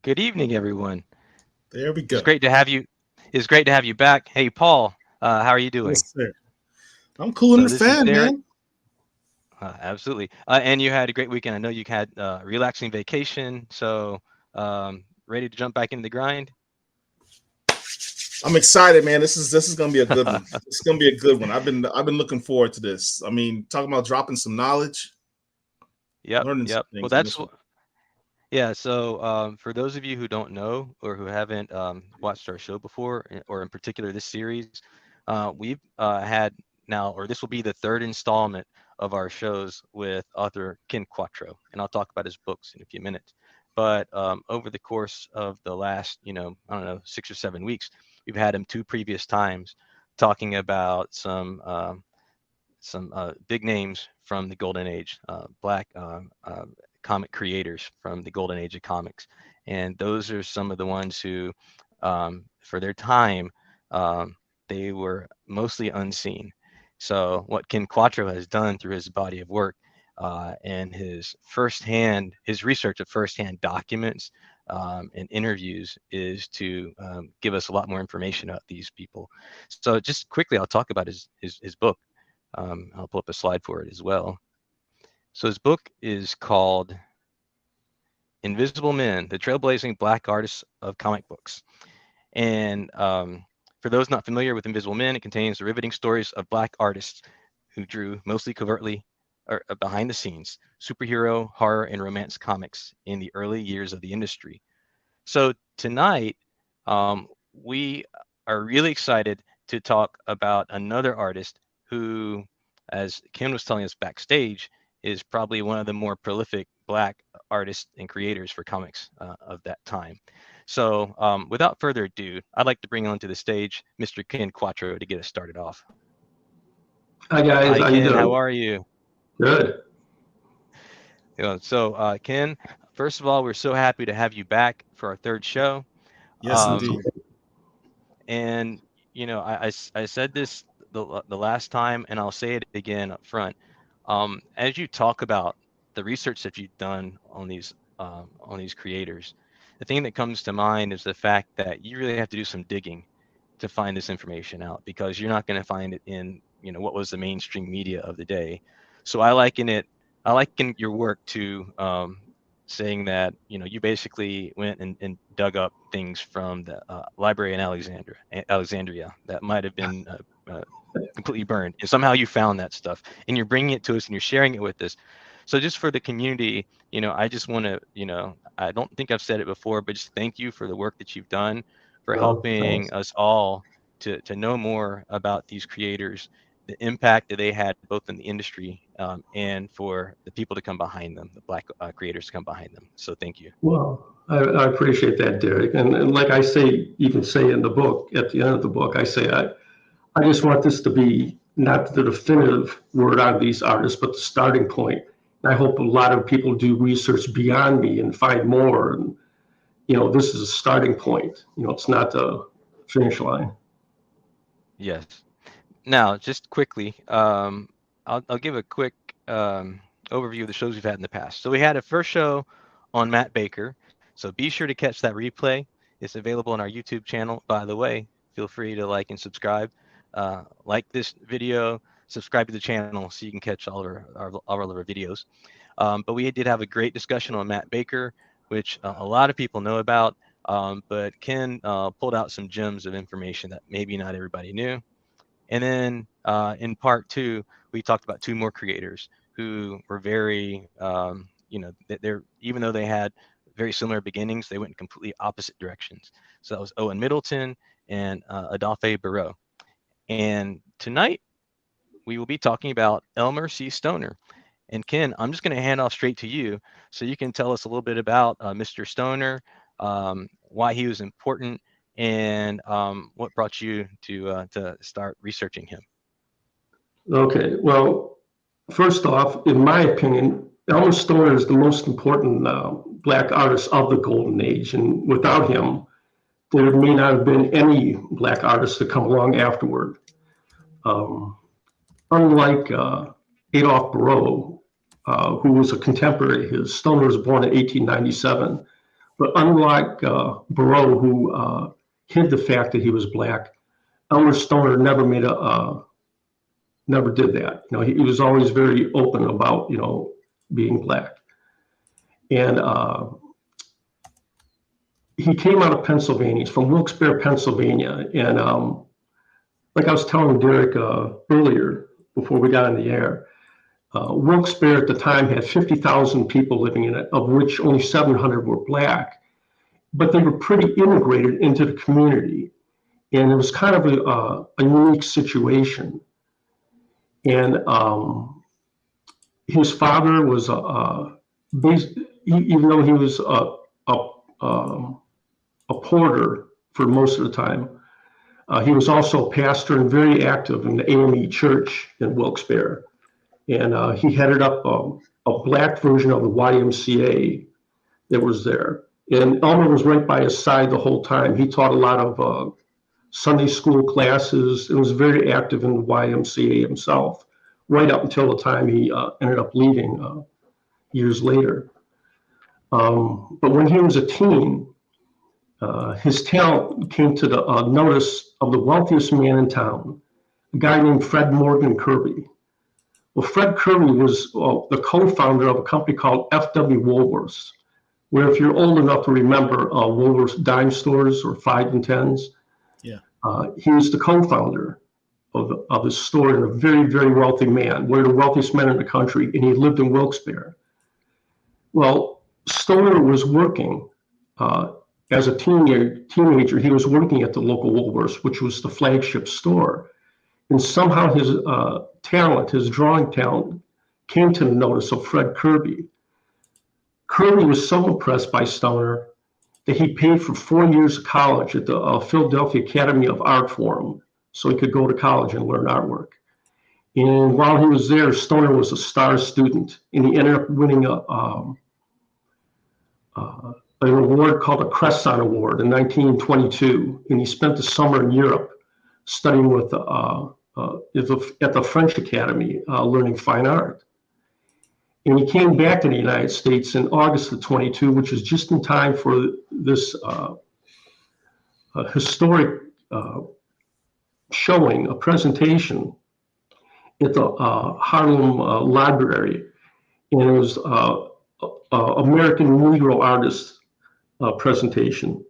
Good evening, everyone. There we It's go. great to have you. It's great to have you back. Hey, Paul, how are you doing? Yes, sir. I'm cool in So the this is fan, Derek. man. Absolutely. And you had a great weekend. I know you had a relaxing vacation. So ready to jump back into the grind? I'm excited, man. This is gonna be a good one. It's gonna be a good one. I've been looking forward to this. I mean, talking about dropping some knowledge, Yep. learning some Yep. Well, things on that's this one. yeah. So for those of you who don't know or who haven't watched our show before, or in particular this series, we've had now, or this will be the third installment of our shows with author Ken Quattro, and I'll talk about his books in a few minutes. But over the course of the last, I don't know, 6 or 7 weeks, we've had him two previous times talking about some big names from the golden age, black comic creators from the golden age of comics. And those are some of the ones who, for their time, um, they were mostly unseen. So what Ken Quattro has done through his body of work and his research of firsthand documents and interviews is to give us a lot more information about these people. So just quickly, I'll talk about his book. I'll pull up a slide for it as well. So his book is called Invisible Men, the Trailblazing Black Artists of Comic Books. And for those not familiar with Invisible Men, it contains the riveting stories of black artists who drew mostly covertly or behind the scenes superhero, horror, and romance comics in the early years of the industry. So tonight, we are really excited to talk about another artist who, as Ken was telling us backstage, is probably one of the more prolific Black artists and creators for comics of that time. So without further ado, I'd like to bring onto the stage Mr. Ken Quattro to get us started off. Hi guys, Hi, how you Ken. How doing? are you? Good. Ken, first of all, we're so happy to have you back for our third show. Yes, Um, indeed. And I said this the last time, and I'll say it again up front. As you talk about the research that you've done on these creators, the thing that comes to mind is the fact that you really have to do some digging to find this information out because you're not going to find it in what was the mainstream media of the day. So I liken your work to saying that you basically went and dug up things from the library in Alexandria that might have been completely burned, and somehow you found that stuff, and you're bringing it to us and you're sharing it with us. So just for the community, I just want to, I don't think I've said it before, but just thank you for the work that you've done for Oh, helping thanks. us all to know more about these creators, the impact that they had both in the industry and for the people to come behind them, the Black creators to come behind them. So thank you. Well, I appreciate that, Derek. And like I say, even say in the book, at the end of the book, I say I just want this to be not the definitive word on these artists, but the starting point. And I hope a lot of people do research beyond me and find more. And this is a starting point. It's not the finish line. Yes. Now, just quickly, I'll give a quick overview of the shows we've had in the past. So we had a first show on Matt Baker. So be sure to catch that replay. It's available on our YouTube channel. By the way, feel free to like and subscribe. Like this video, subscribe to the channel so you can catch all of our videos. But we did have a great discussion on Matt Baker, which a lot of people know about. But Ken pulled out some gems of information that maybe not everybody knew. And then in part two, we talked about two more creators who were very, they're even though they had very similar beginnings, they went in completely opposite directions. So that was Owen Middleton and Adolphe Barreau. And tonight we will be talking about Elmer C. Stoner. And Ken, I'm just going to hand off straight to you so you can tell us a little bit about Mr. Stoner, why he was important, and what brought you to start researching him. Okay. Well, first off, in my opinion, Elmer Stoner is the most important Black artist of the Golden Age. And without him, there may not have been any Black artists to come along afterward. Um, Unlike Adolphe Barreau, who was a contemporary of his, Stoner was born in 1897, But unlike Barreau, who hid the fact that he was black, Elmer Stoner never did that. He was always very open about, being black. And he came out of Pennsylvania. He's from Wilkes-Barre, Pennsylvania. And like I was telling Derek earlier, before we got on the air, Wilkes-Barre at the time had 50,000 people living in it, of which only 700 were black. But they were pretty integrated into the community. And it was kind of a unique situation. And his father was, even though he was a porter for most of the time, he was also a pastor and very active in the AME church in Wilkes-Barre. And he headed up a black version of the YMCA that was there. And Elmer was right by his side the whole time. He taught a lot of Sunday school classes and was very active in the YMCA himself, right up until the time he ended up leaving years later. But when he was a teen, his talent came to the notice of the wealthiest man in town, a guy named Fred Morgan Kirby. Well, Fred Kirby was the co-founder of a company called F.W. Woolworths, where, if you're old enough to remember Woolworths dime stores or 5 and 10s, yeah, he was the co-founder of the store, and a very, very wealthy man, one of the wealthiest men in the country, and he lived in Wilkes-Barre. Well, Stoner was working as a teenager. He was working at the local Woolworths, which was the flagship store. And somehow his talent, his drawing talent, came to the notice of Fred Kirby. Kirby was so impressed by Stoner that he paid for 4 years of college at the Philadelphia Academy of Art for him, so he could go to college and learn artwork. And while he was there, Stoner was a star student, and he ended up winning an award called a Cresson Award in 1922. And he spent the summer in Europe studying with at the French Academy, learning fine art. And he came back to the United States in August of 22, which is just in time for this historic showing, a presentation at the Harlem Library. And it was American Negro artist presentation.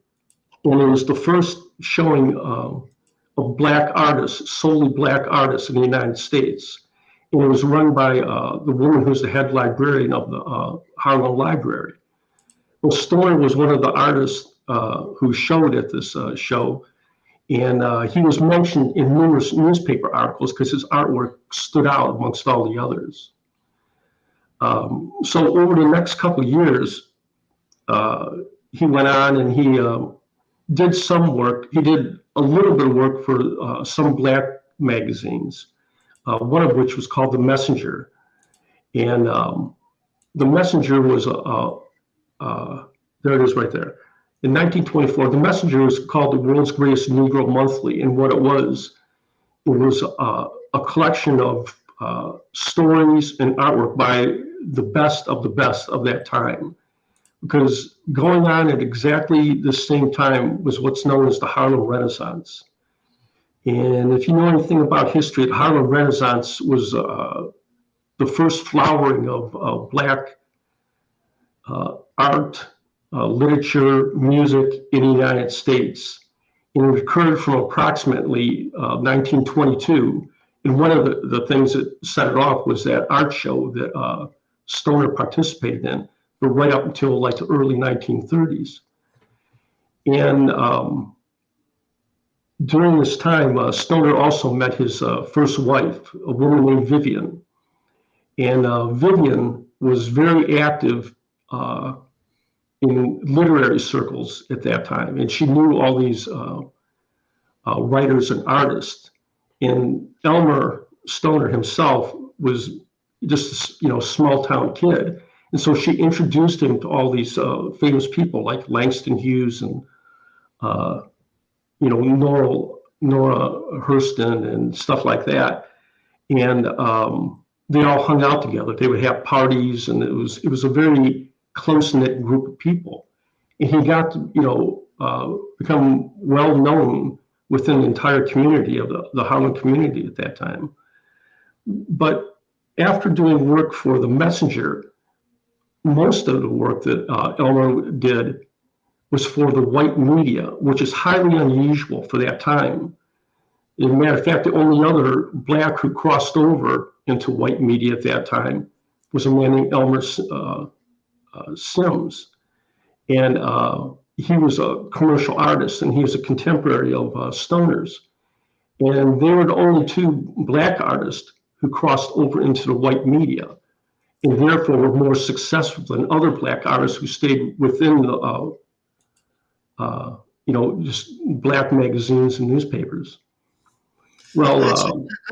And it was the first showing of black artists, solely black artists in the United States. And it was run by the woman who's the head librarian of the Harlem Library. Well, Stoner was one of the artists who showed at this show. And he was mentioned in numerous newspaper articles because his artwork stood out amongst all the others. So over the next couple of years, he went on and he did some work. He did a little bit of work for some black magazines, one of which was called The Messenger. And The Messenger was, there it is right there. In 1924, The Messenger was called the world's greatest Negro monthly. And what it was a collection of stories and artwork by the best of that time. Because going on at exactly the same time was what's known as the Harlem Renaissance. And if you know anything about history, the Harlem Renaissance was the first flowering of black art, literature, music in the United States. And it occurred from approximately 1922. And one of the things that set it off was that art show that Stoner participated in, but right up until like the early 1930s. And during this time, Stoner also met his first wife, a woman named Vivian. And Vivian was very active in literary circles at that time. And she knew all these writers and artists. And Elmer Stoner himself was just a small town kid. And so she introduced him to all these famous people like Langston Hughes and Nora Hurston and stuff like that. And they all hung out together. They would have parties, and it was a very close-knit group of people. And he got to, become well known within the entire community of the Harlem community at that time. But after doing work for the Messenger, most of the work that Elmer did was for the white media, which is highly unusual for that time. As a matter of fact, the only other black who crossed over into white media at that time was a man named Elmer Sims. And he was a commercial artist, and he was a contemporary of Stoner's. And they were the only two black artists who crossed over into the white media, and therefore were more successful than other black artists who stayed within the, just black magazines and newspapers. Well,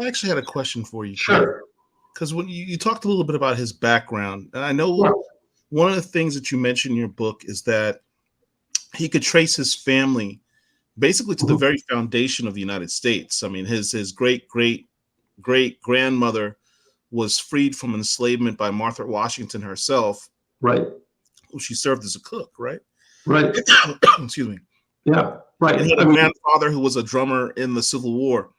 I actually had a question for you. Sure. Because when you talked a little bit about his background, and I know one of the things that you mentioned in your book is that he could trace his family basically to the very foundation of the United States. I mean, his great grandmother was freed from enslavement by Martha Washington herself. Right. She served as a cook, right? Right. Excuse me. Yeah. Right. And he had a grandfather who was a drummer in the Civil War.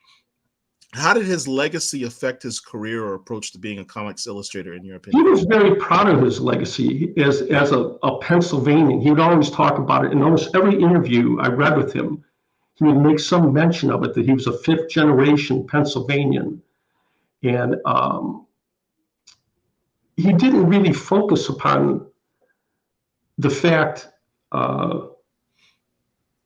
How did his legacy affect his career or approach to being a comics illustrator, in your opinion? He was very proud of his legacy as a Pennsylvanian. He would always talk about it. In almost every interview I read with him, he would make some mention of it, that he was a fifth generation Pennsylvanian. And he didn't really focus upon the fact that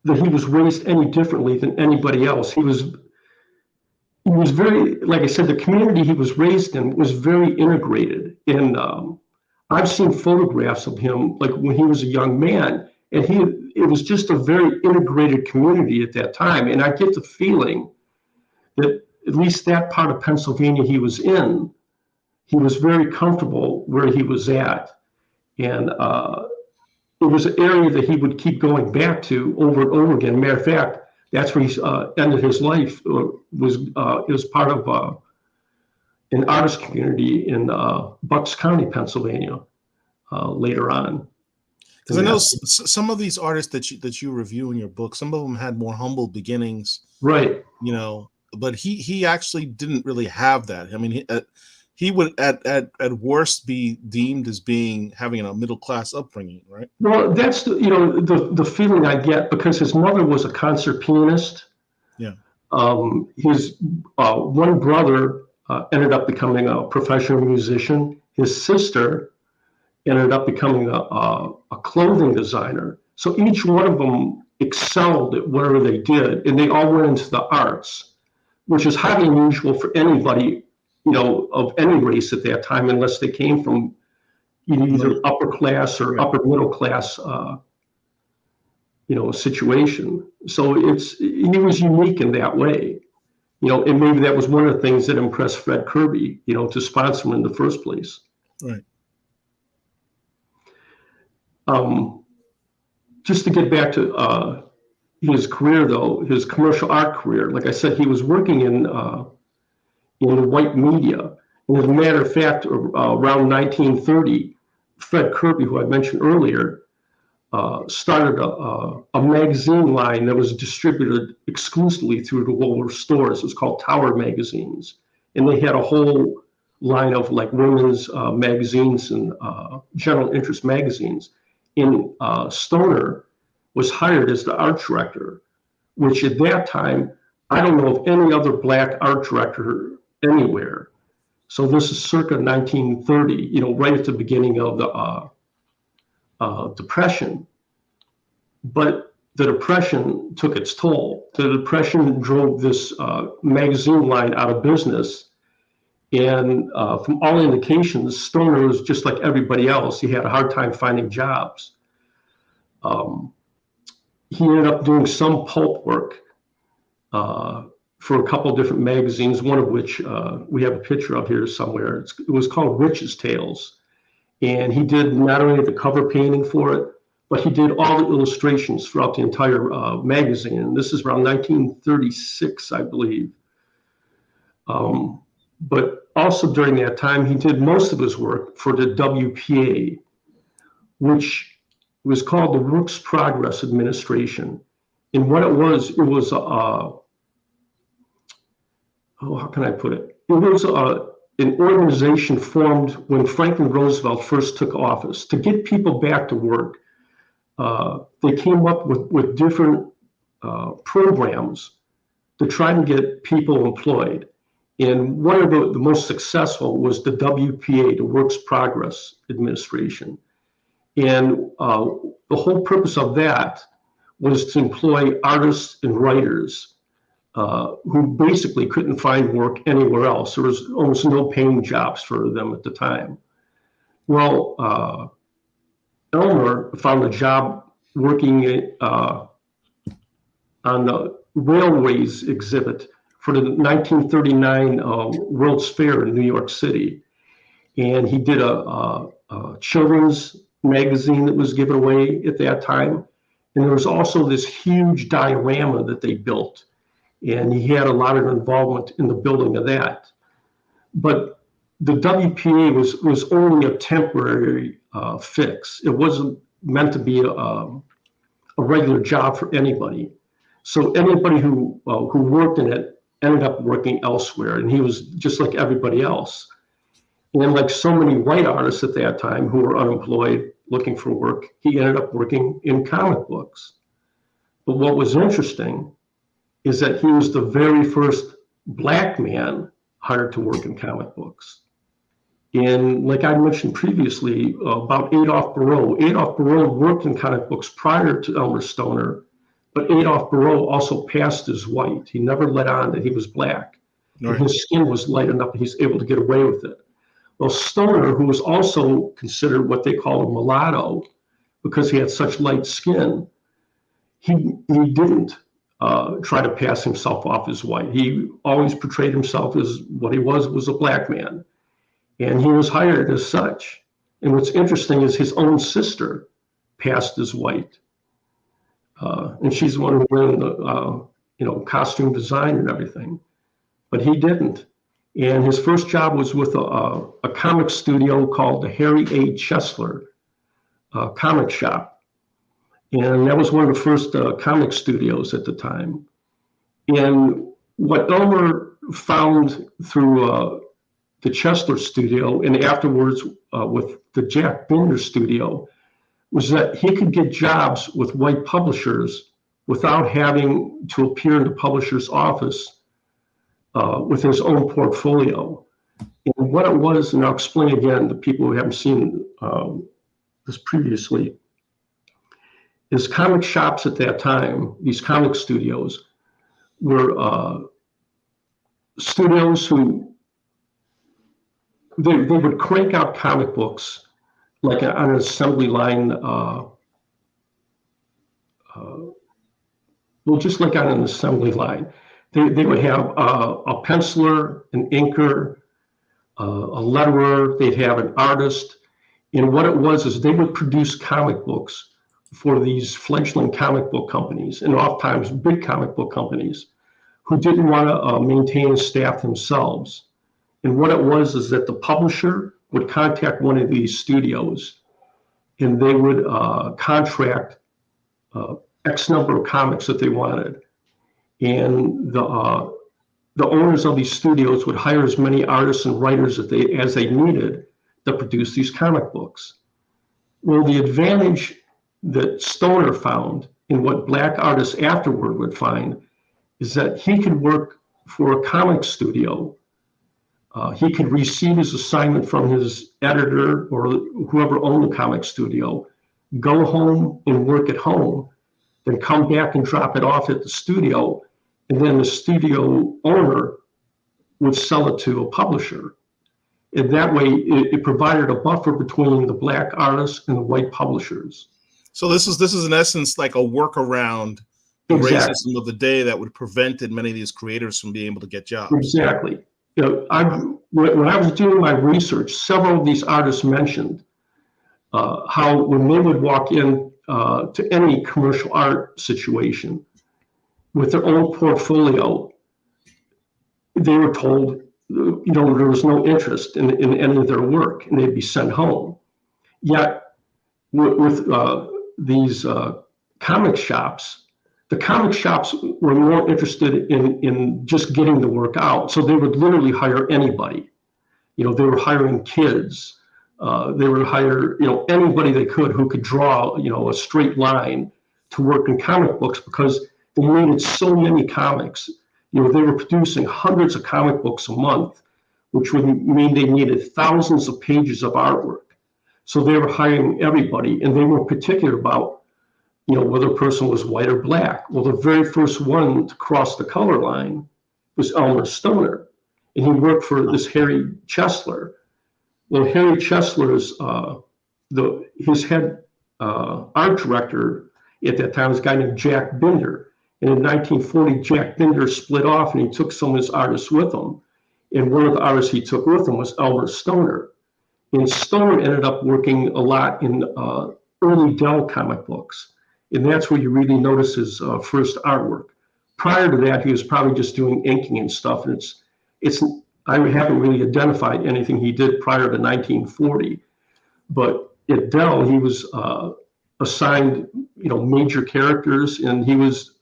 he was raised any differently than anybody else. He was very, like I said, the community he was raised in was very integrated. And I've seen photographs of him, like when he was a young man, and it was just a very integrated community at that time. And I get the feeling that at least that part of Pennsylvania he was in, he was very comfortable where he was at. And it was an area that he would keep going back to over and over again. Matter of fact, that's where he ended his life. It was part of an artist community in Bucks County, Pennsylvania, later on. Because I know some of these artists that you review in your book, some of them had more humble beginnings, right? But he actually didn't really have that. I mean, he would at worst be deemed as having a middle class upbringing, right? Well, that's the feeling I get, because his mother was a concert pianist. Yeah. His one brother ended up becoming a professional musician. His sister ended up becoming a clothing designer. So each one of them excelled at whatever they did, and they all went into the arts, which is highly unusual for anybody, of any race at that time, unless they came from either upper class or upper middle class, situation. So he was unique in that way, and maybe that was one of the things that impressed Fred Kirby, to sponsor him in the first place. Right. Just to get back to his career, though, his commercial art career, like I said, he was working in the white media. And as a matter of fact, around 1930, Fred Kirby, who I mentioned earlier, started a magazine line that was distributed exclusively through the Woolworth stores. It was called Tower Magazines. And they had a whole line of like women's magazines and general interest magazines. And Stoner was hired as the art director, which at that time, I don't know of any other black art director anywhere. So this is circa 1930, right at the beginning of the Depression. But the Depression took its toll. The Depression drove this magazine line out of business. And from all indications, Stoner was just like everybody else. He had a hard time finding jobs. He ended up doing some pulp work for a couple of different magazines, one of which we have a picture of here somewhere. It was called Witch's Tales. And he did not only the cover painting for it, but he did all the illustrations throughout the entire magazine. This is around 1936, I believe. But also during that time, he did most of his work for the WPA, which was called the Works Progress Administration. And what it was how can I put it? It was an organization formed when Franklin Roosevelt first took office to get people back to work. They came up with different programs to try and get people employed. And one of the most successful was the WPA, the Works Progress Administration. And the whole purpose of that was to employ artists and writers who basically couldn't find work anywhere else. There was almost no paying jobs for them at the time. Well, Elmer found a job working on the railways exhibit for the 1939 World's Fair in New York City. And he did a children's magazine that was given away at that time. And there was also this huge diorama that they built. And he had a lot of involvement in the building of that. But the WPA was only a temporary fix. It wasn't meant to be a regular job for anybody. So anybody who worked in it ended up working elsewhere, and he was just like everybody else. And like so many white artists at that time who were unemployed, looking for work, he ended up working in comic books. But what was interesting is that he was the very first Black man hired to work in comic books. And like I mentioned previously about Adolph Barreau worked in comic books prior to Elmer Stoner, but Adolph Barreau also passed as white. He never let on that he was Black. Right. And his skin was light enough that he's able to get away with it. Well, Stoner, who was also considered what they call a mulatto because he had such light skin, he didn't try to pass himself off as white. He always portrayed himself as what he was a Black man. And he was hired as such. And what's interesting is his own sister passed as white. And she's the one who ran the costume design and everything. But he didn't. And his first job was with a comic studio called the Harry A. Chesler comic shop. And that was one of the first comic studios at the time. And what Elmer found through the Chesler studio and afterwards with the Jack Binder studio was that he could get jobs with white publishers without having to appear in the publisher's office with his own portfolio. And what it was, and I'll explain again to people who haven't seen this previously, is comic shops at that time, these comic studios, were studios who they would crank out comic books like on an assembly line, just like on an assembly line. They would have a penciler, an inker, a letterer, they'd have an artist. And what it was is they would produce comic books for these fledgling comic book companies, and oftentimes big comic book companies, who didn't want to maintain a staff themselves. And what it was is that the publisher would contact one of these studios, and they would contract X number of comics that they wanted. And the owners of these studios would hire as many artists and writers as they needed to produce these comic books. Well, the advantage that Stoner found, and what Black artists afterward would find, is that he could work for a comic studio. He could receive his assignment from his editor or whoever owned the comic studio, go home and work at home, then come back and drop it off at the studio, and then the studio owner would sell it to a publisher. And that way, it provided a buffer between the Black artists and the white publishers. So this is in essence like a workaround the racism of the day that would prevented many of these creators from being able to get jobs. Exactly. When I was doing my research, several of these artists mentioned how when they would walk in to any commercial art situation with their own portfolio, they were told, there was no interest in any of their work, and they'd be sent home. Yet with these comic shops, the comic shops were more interested in just getting the work out. So they would literally hire anybody. They were hiring kids. They would hire, anybody they could who could draw, a straight line to work in comic books, because they needed so many comics. They were producing hundreds of comic books a month, which would mean they needed thousands of pages of artwork. So they were hiring everybody, and they were particular about, whether a person was white or black. Well, the very first one to cross the color line was Elmer Stoner, and he worked for this Harry Chesler. Well, Harry Chesler's, his head art director at that time was a guy named Jack Binder. And in 1940, Jack Binder split off, and he took some of his artists with him. And one of the artists he took with him was Elmer Stoner. And Stoner ended up working a lot in early Dell comic books. And that's where you really notice his first artwork. Prior to that, he was probably just doing inking and stuff. And I haven't really identified anything he did prior to 1940. But at Dell, he was assigned, major characters, and he was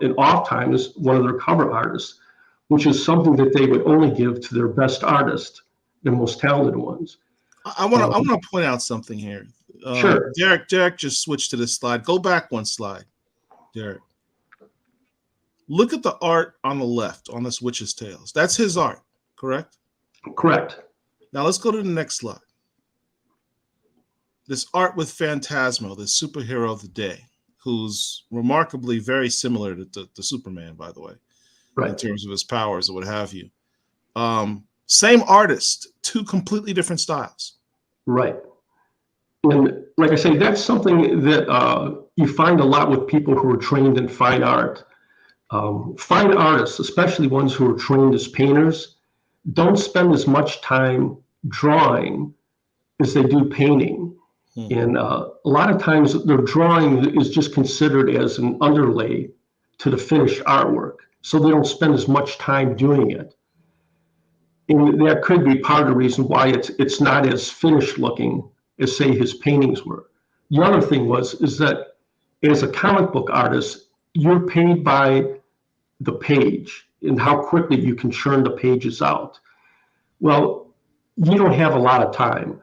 in off time as one of their cover artists, which is something that they would only give to their best artists, their most talented ones. I want to point out something here. Sure. Derek just switched to this slide. Go back one slide, Derek. Look at the art on the left on this Witch's Tales. That's his art, correct? Correct. Now let's go to the next slide. This art with Phantasmo, the superhero of the day, who's remarkably very similar to Superman, by the way, right, in terms of his powers or what have you. Same artist, two completely different styles. Right. And like I say, that's something that you find a lot with people who are trained in fine art. Fine artists, especially ones who are trained as painters, don't spend as much time drawing as they do painting. And a lot of times their drawing is just considered as an underlay to the finished artwork. So they don't spend as much time doing it. And that could be part of the reason why it's not as finished looking as, say, his paintings were. The other thing is that as a comic book artist, you're paid by the page and how quickly you can churn the pages out. Well, you don't have a lot of time.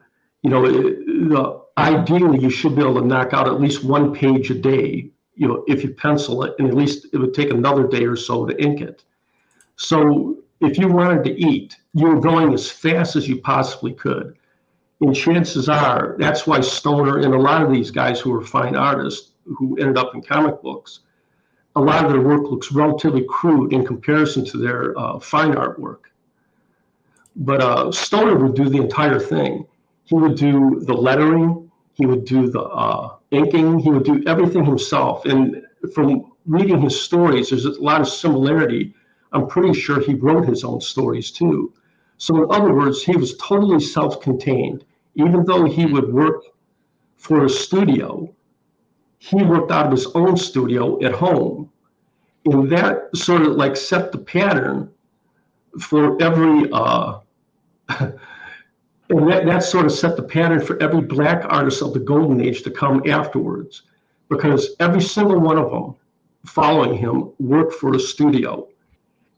Ideally, you should be able to knock out at least one page a day, if you pencil it, and at least it would take another day or so to ink it. So if you wanted to eat, you were going as fast as you possibly could. And chances are, that's why Stoner and a lot of these guys who are fine artists who ended up in comic books, a lot of their work looks relatively crude in comparison to their fine artwork. But Stoner would do the entire thing. He would do the lettering, he would do the inking, he would do everything himself. And from reading his stories, there's a lot of similarity. I'm pretty sure he wrote his own stories too. So in other words, he was totally self-contained. Even though he would work for a studio, he worked out of his own studio at home. And that sort of like set the pattern for every, and that sort of set the pattern for every black artist of the Golden Age to come afterwards, because every single one of them following him worked for a studio,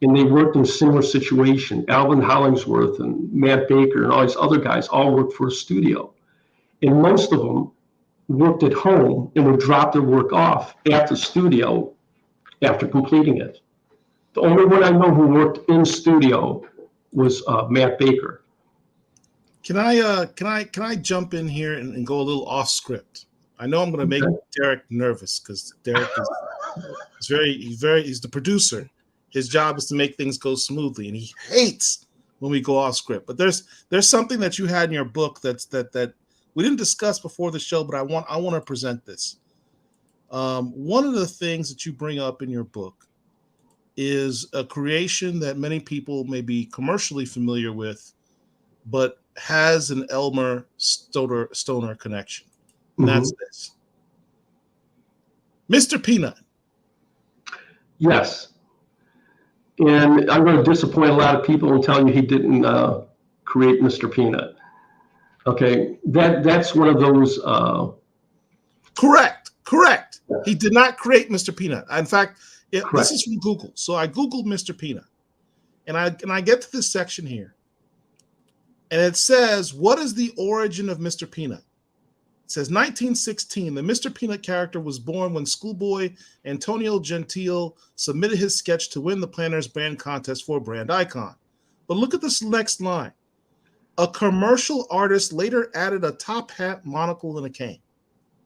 and they worked in a similar situation. Alvin Hollingsworth and Matt Baker and all these other guys all worked for a studio, and most of them worked at home and would drop their work off at the studio after completing it. The only one I know who worked in studio was Matt Baker. Can I jump in here and go a little off script? I know I'm going to make Derek nervous because Derek he's the producer. His job is to make things go smoothly, and he hates when we go off script. But there's something that you had in your book that we didn't discuss before the show, but I want to present this. One of the things that you bring up in your book is a creation that many people may be commercially familiar with, but has an Elmer Stoner connection. And that's this. Mr. Peanut. Yes. And I'm going to disappoint a lot of people and tell you he didn't create Mr. Peanut. Okay, that's one of those. Correct. Correct. He did not create Mr. Peanut. In fact, this Correct. is from Google. So I Googled Mr. Peanut. And I get to this section here. And it says, what is the origin of Mr. Peanut? It says 1916, the Mr. Peanut character was born when schoolboy Antonio Gentile submitted his sketch to win the Planners Brand Contest for a brand icon. But look at this next line. A commercial artist later added a top hat, monocle, and a cane.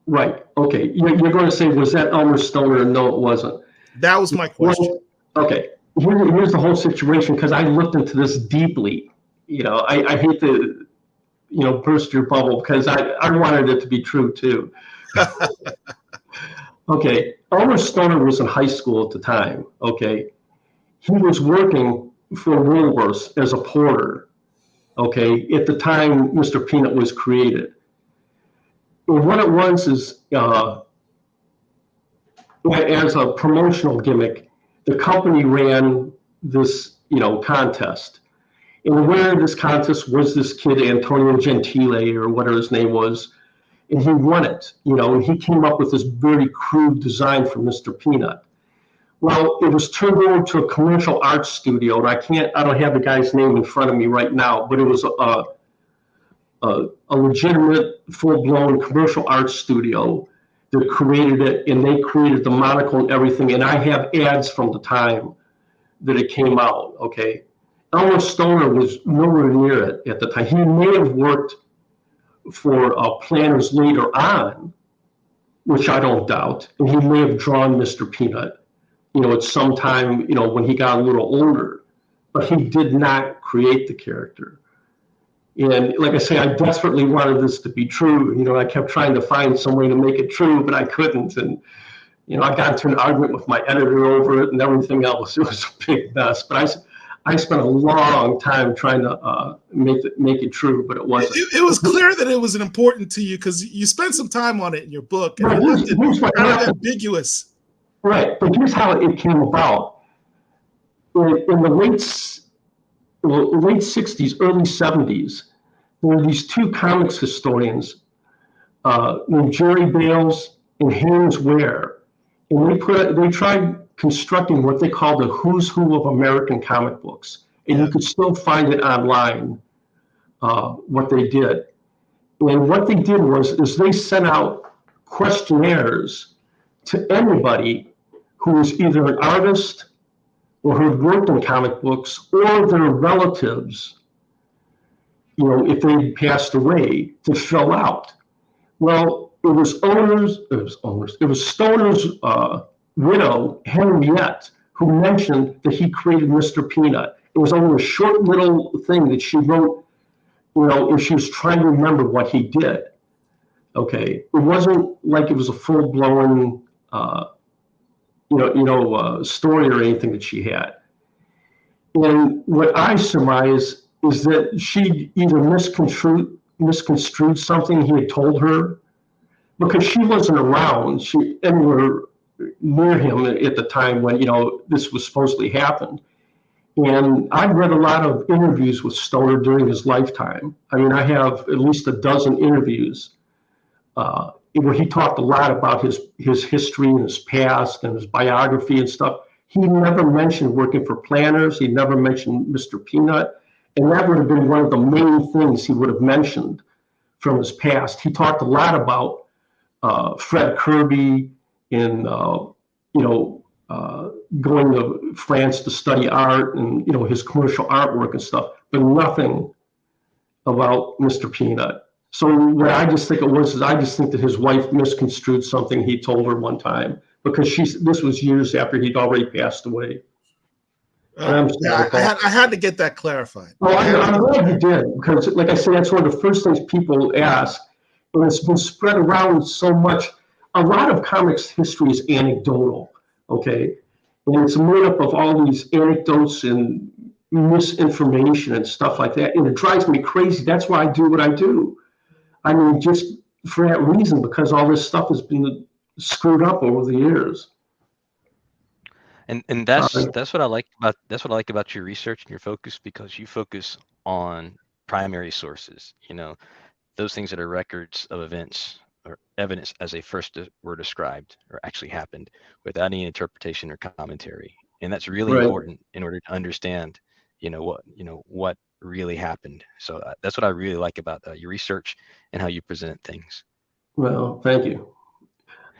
Right. Okay. You're going to say, was that Elmer Stoner? No, it wasn't. That was my question. Okay. Here's the whole situation, because I looked into this deeply. I hate to, burst your bubble, because I wanted it to be true too. Okay. Elmer Stoner was in high school at the time. Okay. He was working for Woolworths as a porter. Okay. At the time Mr. Peanut was created. And what it was is, as a promotional gimmick, the company ran this, contest. And the winner of this contest was this kid, Antonio Gentile, or whatever his name was, and he won it, and he came up with this very crude design for Mr. Peanut. Well, it was turned over to a commercial art studio, and I don't have the guy's name in front of me right now, but it was a legitimate, full-blown commercial art studio that created it, and they created the monocle and everything. And I have ads from the time that it came out. Okay, Elmer Stoner was nowhere near it at the time. He may have worked for Planners later on, which I don't doubt, and he may have drawn Mr. Peanut, at some time, when he got a little older, but he did not create the character. And like I say, I desperately wanted this to be true. I kept trying to find some way to make it true, but I couldn't. And, I got into an argument with my editor over it and everything else. It was a big mess. But I spent a long time trying to make it true, but it wasn't. It was clear that it was important to you because you spent some time on it in your book. And it was kind of ambiguous. Right. But here's how it came about. In the late 60s, early 70s, there were these two comics historians named Jerry Bales and Haynes Ware. And they tried constructing what they called the who's who of American comic books. And you could still find it online, what they did. And what they did is they sent out questionnaires to anybody who was either an artist or who had worked in comic books, or their relatives, if they passed away, to fill out. Well, it was Stoner's widow, Henriette, who mentioned that he created Mr. Peanut. It was only a short little thing that she wrote, if she was trying to remember what he did. Okay, it wasn't like it was a full-blown story or anything that she had. And what I surmise is that she either misconstrued something he had told her, because she wasn't around anywhere near him at the time when this was supposedly happened. And I've read a lot of interviews with Stoner during his lifetime. I mean, I have at least a dozen interviews where he talked a lot about his history and his past and his biography and stuff. He never mentioned working for Planners. He never mentioned Mr. Peanut. And that would have been one of the main things he would have mentioned from his past. He talked a lot about Fred Kirby and, going to France to study art and, his commercial artwork and stuff, but nothing about Mr. Peanut. So what I just think it was is I just think that his wife misconstrued something he told her one time, because this was years after he'd already passed away. I had to get that clarified. Well, I'm glad you did, because like I said, that's one of the first things people ask, and it's been spread around so much. A lot of comics history is anecdotal, okay? And it's made up of all these anecdotes and misinformation and stuff like that, and it drives me crazy. That's why I do what I do. I mean, just for that reason, because all this stuff has been screwed up over the years. And that's what I like about your research and your focus, because you focus on primary sources, those things that are records of events or evidence as they first were described or actually happened, without any interpretation or commentary. And that's really Right. important in order to understand, what really happened. So that's what I really like about your research and how you present things. Well, thank you.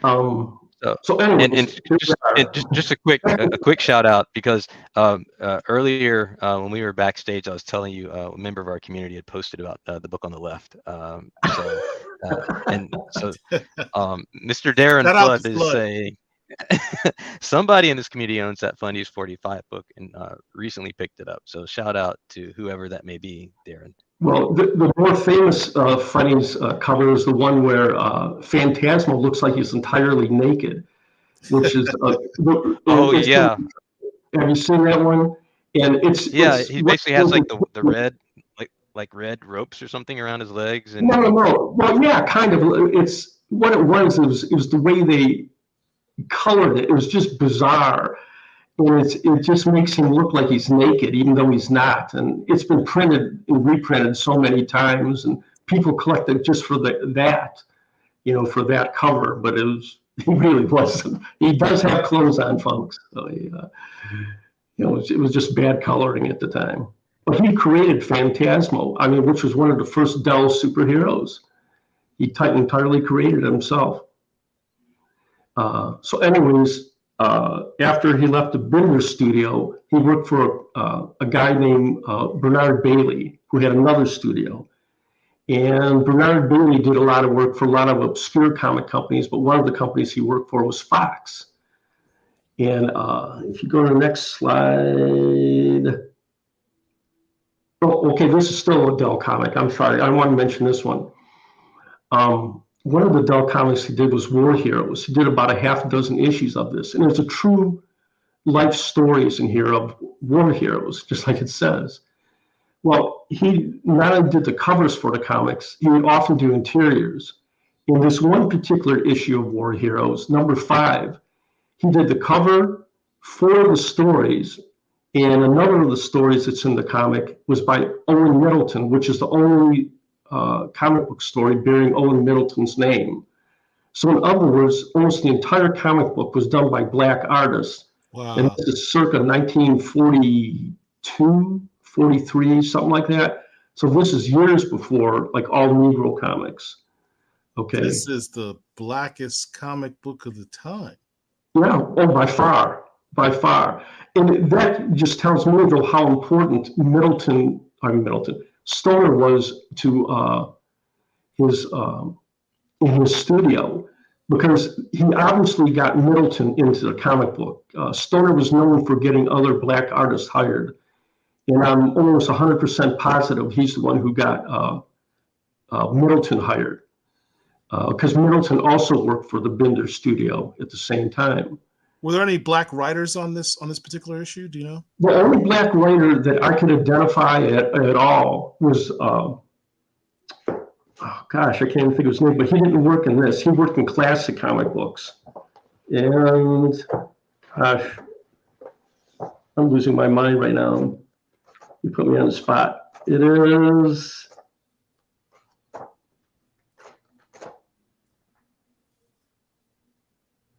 So, So and anyways, here we are. just a quick shout out, because earlier when we were backstage, I was telling you a member of our community had posted about the book on the left. Mr. Darren Shout out Flood to is Flood. saying somebody in this community owns that Funnies 45 book and recently picked it up. So shout out to whoever that may be, Darren. Well, the more famous Funnies cover is the one where Phantasmo looks like he's entirely naked, which is Yeah. Have you seen that one? And it's He basically has like the red like red ropes or something around his legs, and no. Well, yeah, kind of. It's what it was. It was the way they colored it. It was just bizarre. And it just makes him look like he's naked, even though he's not. And it's been printed and reprinted so many times, and people collect it just for that, for that cover. But he really wasn't. He does have clothes on, folks. So it was just bad coloring at the time. But he created Phantasmo, which was one of the first Dell superheroes. He entirely created it himself. So anyways, after he left the Binder studio, he worked for a guy named Bernard Bailey, who had another studio. And Bernard Bailey did a lot of work for a lot of obscure comic companies, but one of the companies he worked for was Fox. And if you go to the next slide. Oh, okay, this is still a Dell comic. I'm sorry, I want to mention this one. One of the Dell comics he did was War Heroes. He did about a half a dozen issues of this. And there's a true life stories in here of war heroes, just like it says. Well, he not only did the covers for the comics, he would often do interiors. In this one particular issue of War Heroes, number 5, he did the cover for the stories. And another of the stories that's in the comic was by Owen Middleton, which is the only comic book story bearing Owen Middleton's name. So in other words, almost the entire comic book was done by black artists. Wow. And this is circa 1942, 43, something like that. So this is years before like all Negro comics. Okay. This is the blackest comic book of the time. Yeah, by far. And that just tells me though how important Stoner was to in his studio, because he obviously got Middleton into the comic book. Stoner was known for getting other black artists hired, and I'm almost 100% positive he's the one who got Middleton hired, because Middleton also worked for the Binder studio at the same time. Were there any black writers on this particular issue? Do you know? The only black writer that I could identify at all was, I can't even think of his name, but he didn't work in this. He worked in classic comic books. And gosh, I'm losing my mind right now. You put me on the spot. It is.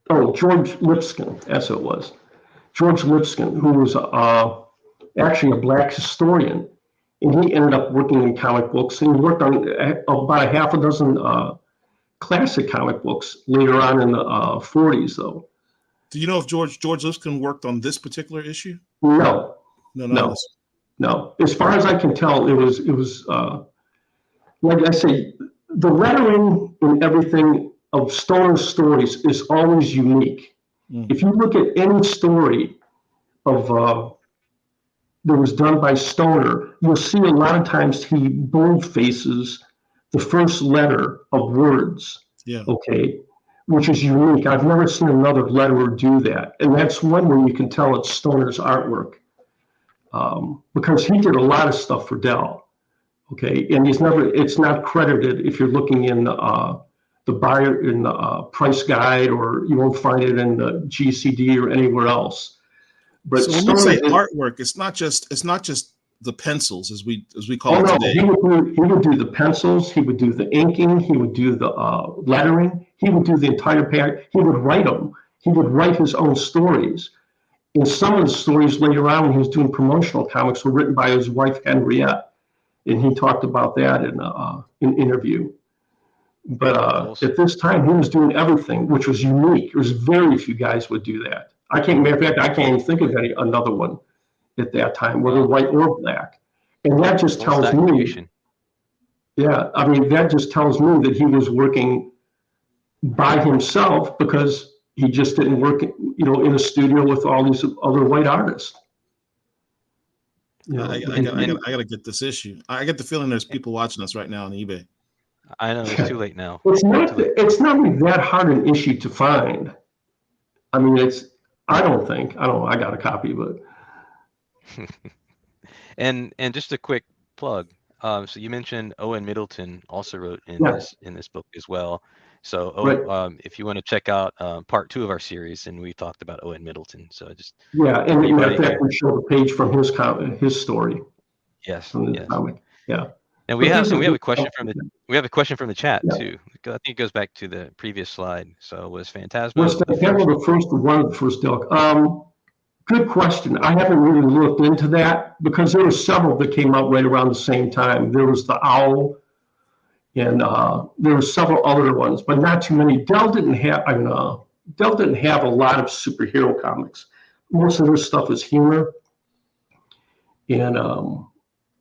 Oh, George Lipscomb, that's what it was. George Lipscomb, who was actually a black historian, and he ended up working in comic books, and he worked on about a half a dozen classic comic books later on in the 40s, though. Do you know if George Lipscomb worked on this particular issue? No. As far as I can tell, it was like I say, the lettering and everything of Stoner's stories is always unique. If you look at any story of that was done by Stoner, you'll see a lot of times he boldfaces the first letter of words. Yeah. Okay, which is unique. I've never seen another letterer do that, and that's one way you can tell it's Stoner's artwork, because he did a lot of stuff for Dell. Okay, and it's not credited if you're looking in the buyer in the price guide, or you won't find it in the GCD or anywhere else. But so when you say artwork, it's not just the pencils, as we call Oh it no, today. he would do the pencils, he would do the inking, he would do the lettering, he would do the entire pack. He would write them. He would write his own stories. And some of the stories later on when he was doing promotional comics were written by his wife Henriette, and he talked about that in an interview. But at this time, he was doing everything, which was unique. There's very few guys would do that. Matter of fact, I can't even think of another one at that time, whether white or black. And that just tells me, yeah, I mean, that just tells me that he was working by himself because he just didn't work, in a studio with all these other white artists. I gotta get this issue. I get the feeling there's people watching us right now on eBay. I know it's too late now. It's not really that hard an issue to find. I mean, I don't know, I got a copy, but. And just a quick plug. So you mentioned Owen Middleton also wrote in this book as well. So if you want to check out part 2 of our series, and we talked about Owen Middleton. So just and in fact, we show the page from his story. Yes. From his comic. Yeah. And we have a question from the chat too. I think it goes back to the previous slide. So was Phantasma the first Dell? Good question. I haven't really looked into that because there were several that came out right around the same time. There was the Owl, and there were several other ones, but not too many. Dell didn't have a lot of superhero comics. Most of their stuff is humor, and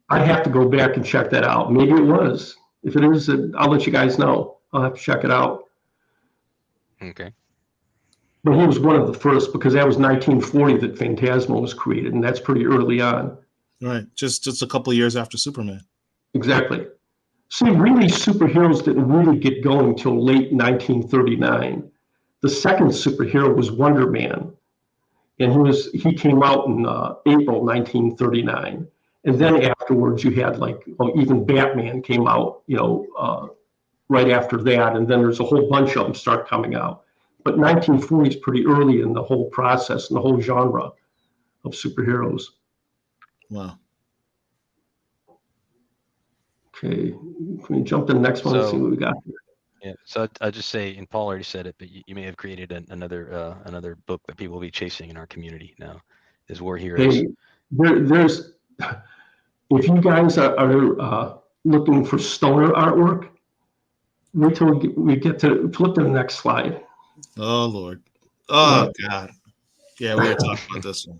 I'd have to go back and check that out. Maybe it was. If it is, I'll let you guys know. I'll have to check it out. Okay. But he was one of the first because that was 1940 that Phantasma was created, and that's pretty early on. Right, just a couple of years after Superman. Exactly. See, really, superheroes didn't really get going till late 1939. The second superhero was Wonder Man, and he came out in April 1939. And then afterwards, you had even Batman came out, right after that, and then there's a whole bunch of them start coming out. But 1940 is pretty early in the whole process and the whole genre of superheroes. Wow. Okay, can we jump to the next one and see what we got here? Yeah, so I'll just say, and Paul already said it, but you may have created another book that people will be chasing in our community now, is War Heroes. Hey, there's, if you guys are looking for Stoner artwork, wait till we get to flip to the next slide. Oh Lord! Oh God! Yeah, we were talking about this one.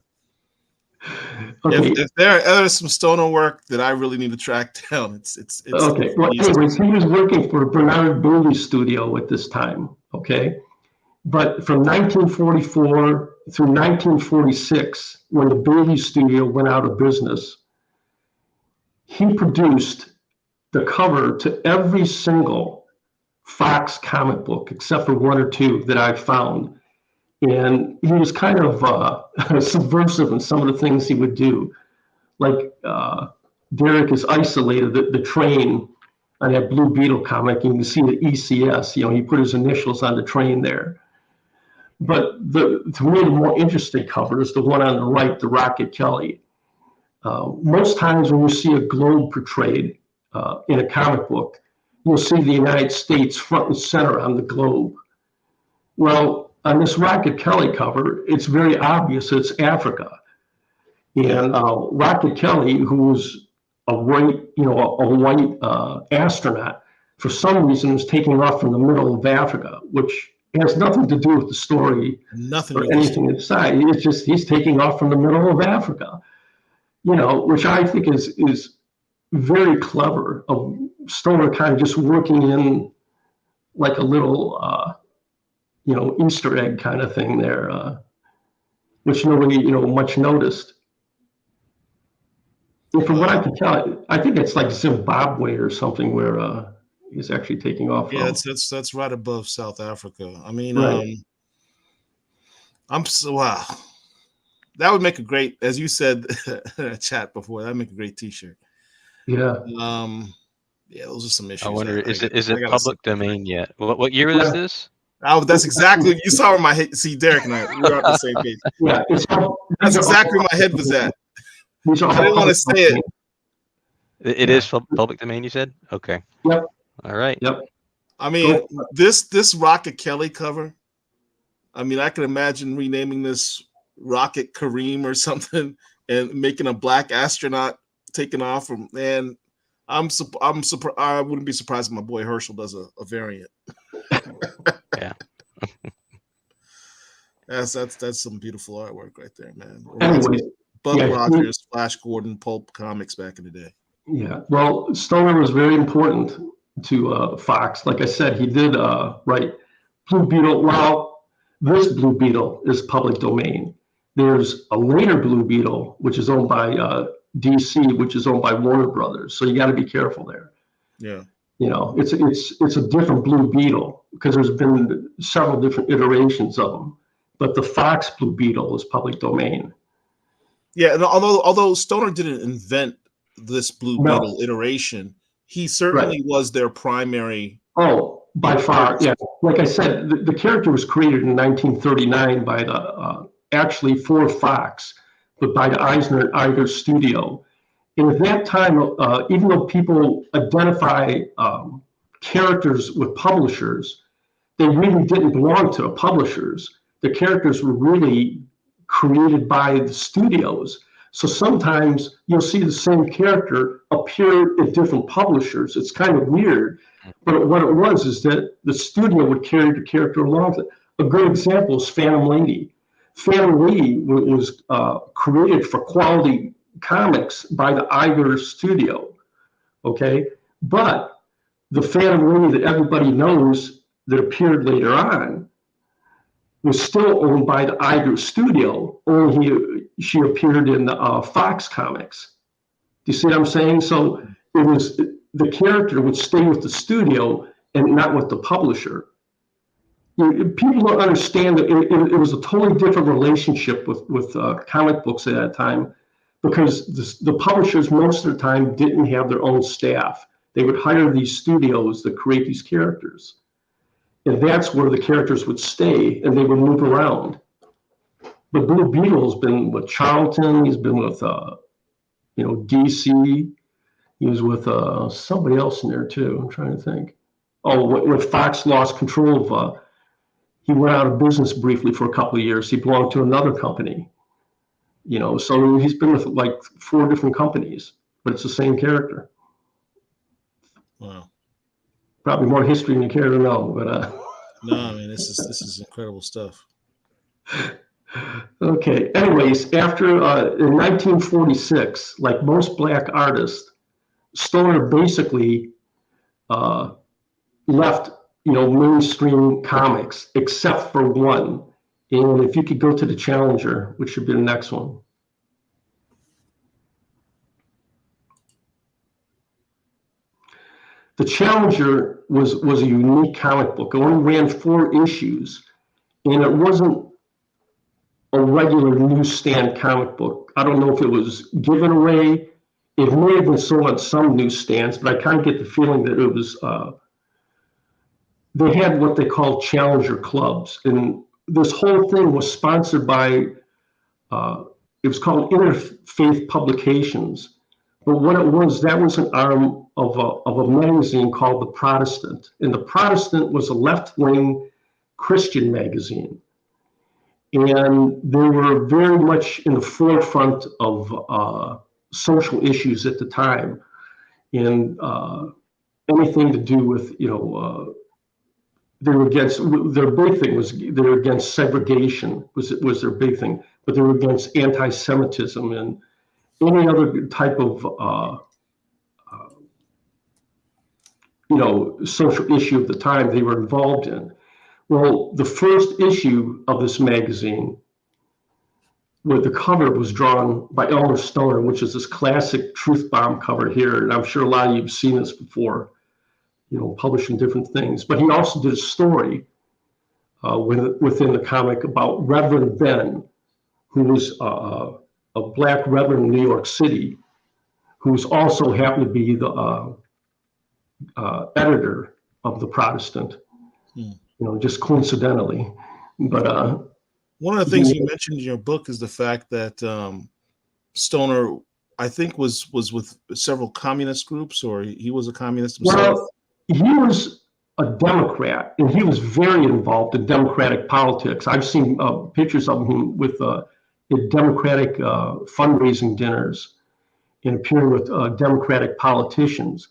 Okay. If there's some Stoner work that I really need to track down, it's okay. Well, anyways, he was working for Bernard Booley's studio at this time. Okay, but from 1944 through 1946, when the Booley studio went out of business, he produced the cover to every single Fox comic book, except for 1 or 2 that I've found. And he was kind of subversive in some of the things he would do. Like Derek has isolated the train on that Blue Beetle comic. You can see the ECS, he put his initials on the train there. But to me, the more interesting cover is the one on the right, the Rocket Kelly. Most times when you see a globe portrayed in a comic book, you'll see the United States front and center on the globe. Well, on this Rocket Kelly cover, it's very obvious it's Africa. And Rocket Kelly, who was a white astronaut, for some reason is taking off from the middle of Africa, which has nothing to do with the story or anything inside. It's just he's taking off from the middle of Africa, which I think is very clever of Stoner kind of just working in like a little, Easter egg kind of thing there, which nobody, much noticed. And from what I can tell, I think it's like Zimbabwe or something where he's actually taking off. Yeah, that's right above South Africa. I mean, right. Wow. That would make a great, as you said in a chat before, that would make a great T-shirt. Yeah. Yeah, those are some issues. I wonder, is it public domain yet? What year is this? Oh, that's exactly. You saw where my head. See, Derek and I, we were on the same page. Yeah, that's exactly where my head was at. These are I didn't all want to say it. It is public domain, you said? Okay. Yep. All right. Yep. I mean, this Rocket Kelly cover. I mean, I can imagine renaming this Rocket Kareem or something, and making a black astronaut taking off from. And I'm surprised. I wouldn't be surprised if my boy Herschel does a variant. Yeah. That's some beautiful artwork right there, man. Anyways, Buck Rogers, Flash Gordon, pulp comics back in the day. Yeah, well, Stoner was very important to Fox. Like I said, he did write Blue Beetle. Well, this Blue Beetle is public domain. There's a later Blue Beetle, which is owned by DC, which is owned by Warner Brothers. So you got to be careful there. Yeah. You know, it's a different Blue Beetle because there's been several different iterations of them. But the Fox Blue Beetle is public domain. Yeah, and although Stoner didn't invent this Blue Beetle iteration, he certainly was their primary. Oh, by far, yeah. Like I said, the character was created in 1939 by the actually for Fox, but by the Eisner Iger studio. And at that time, even though people identify characters with publishers, they really didn't belong to the publishers. The characters were really created by the studios. So sometimes you'll see the same character appear at different publishers. It's kind of weird. But what it was is that the studio would carry the character along. A good example is Phantom Lady. Phantom Lady was created for Quality Comics by the Iger studio. Okay? But the Phantom Lady that everybody knows that appeared later on was still owned by the Iger studio, only she appeared in the Fox comics. Do you see what I'm saying? So it was the character would stay with the studio and not with the publisher. People don't understand that it was a totally different relationship with comic books at that time, because the publishers most of the time didn't have their own staff. They would hire these studios that create these characters. And that's where the characters would stay, and they would move around. But Blue Beetle's been with Charlton. He's been with, DC. He was with somebody else in there too. I'm trying to think. Oh, when Fox lost control of, he went out of business briefly for a couple of years. He belonged to another company. So he's been with like 4 different companies, but it's the same character. Wow. Probably more history than you care to know, but no, I mean this is incredible stuff. Okay. Anyways, after in 1946, like most black artists, Stoner basically left mainstream comics except for one. And if you could go to the Challenger, which should be the next one. The Challenger was a unique comic book. It only ran 4 issues, and it wasn't a regular newsstand comic book. I don't know if it was given away. It may have been sold at some newsstands, but I kind of get the feeling that it was, they had what they call Challenger clubs. And this whole thing was sponsored by, it was called Interfaith Publications. But what it was, that was an arm of a magazine called The Protestant. And The Protestant was a left-wing Christian magazine. And they were very much in the forefront of social issues at the time. And anything to do with, they were against, their big thing was they were against segregation was their big thing. But they were against anti-Semitism and any other type of social issue of the time they were involved in. Well, the first issue of this magazine, where the cover was drawn by Elmer Stoner, which is this classic truth bomb cover here, and I'm sure a lot of you have seen this before, publishing different things. But he also did a story within the comic about Reverend Ben, who was a black reverend in New York City, who was also happened to be the editor of The Protestant, just coincidentally. But one of the things you mentioned in your book is the fact that Stoner I think was with several communist groups, or he was a communist himself. Well, he was a Democrat, and he was very involved in Democratic politics. I've seen pictures of him with Democratic fundraising dinners and appearing with Democratic politicians.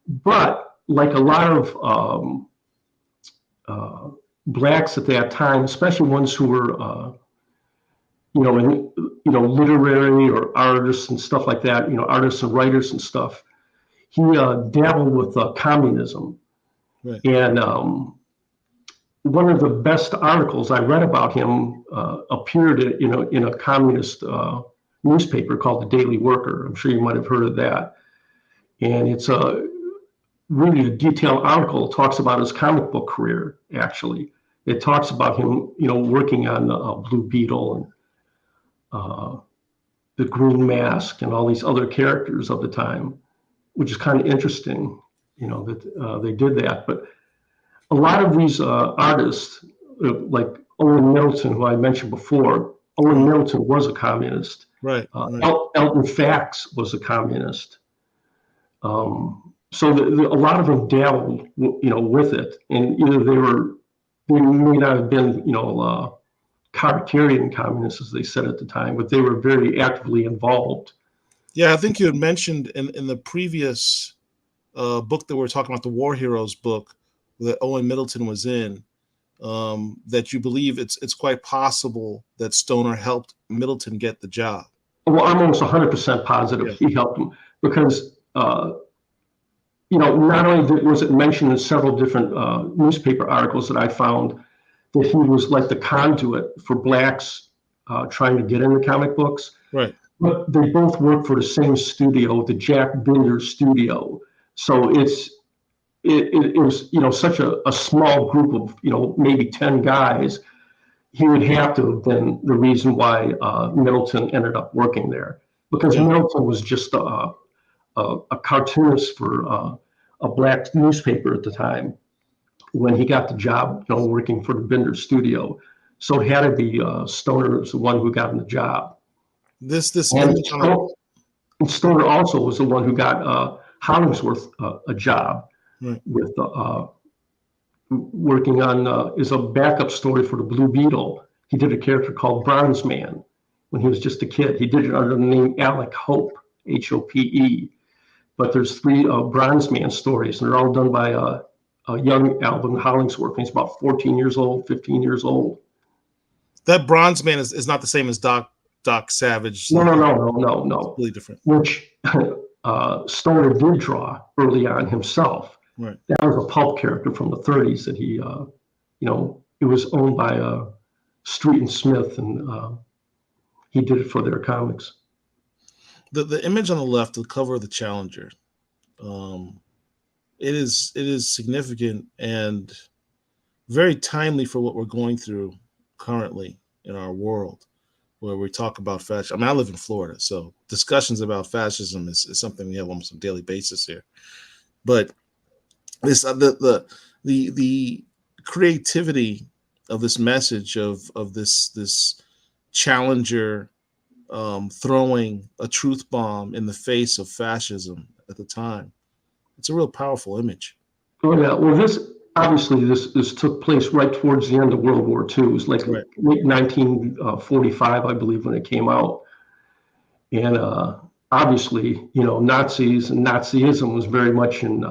But like a lot of blacks at that time, especially ones who were, literary or artists and stuff like that, artists and writers and stuff, he dabbled with communism. Right. And one of the best articles I read about him appeared in a communist newspaper called the Daily Worker. I'm sure you might have heard of that. And it's really a detailed article. It talks about his comic book career, actually. It talks about him, working on Blue Beetle and the Green Mask and all these other characters of the time, which is kind of interesting, that they did that. But a lot of these artists, like Owen Middleton, who I mentioned before, Owen Middleton was a communist. Right. Elton Fax was a communist. So a lot of them dabbled, with it, and either they may not have been, Carterian communists, as they said at the time, but they were very actively involved. Yeah, I think you had mentioned in the previous book that we were talking about, the War Heroes book that Owen Middleton was in, that you believe it's quite possible that Stoner helped Middleton get the job. Well, I'm almost 100% positive he helped him because, not only was it mentioned in several different newspaper articles that I found that he was like the conduit for blacks trying to get into comic books. Right. But they both worked for the same studio, the Jack Binder studio. So it was, such a small group of, maybe 10 guys. He would have to have been the reason why Middleton ended up working there, because Middleton was just a cartoonist for a black newspaper at the time when he got the job, working for the Binder studio. So it had to be Stoner was the one who got him the job. And Stoner also was the one who got Hollingsworth a job with working on is a backup story for the Blue Beetle. He did a character called Bronze Man when he was just a kid. He did it under the name Alec Hope, Hope. But there's 3 Bronze Man stories, and they're all done by a young Alvin Hollingsworth. He's about 14 years old, 15 years old. That Bronze Man is not the same as Doc Savage. No. Completely different. Which Stoner did draw early on himself. Right. That was a pulp character from the 30s that he, it was owned by Street and Smith, and he did it for their comics. The image on the left, the cover of the Challenger, it is significant and very timely for what we're going through currently in our world, where we talk about fascism. I live in Florida, so discussions about fascism is something we have almost on a daily basis here. But this the creativity of this message of this Challenger throwing a truth bomb in the face of fascism at the time. It's a real powerful image. Oh yeah, well this took place right towards the end of World War II. It was like late 1945, I believe, when it came out. And obviously, Nazis and Nazism was very much in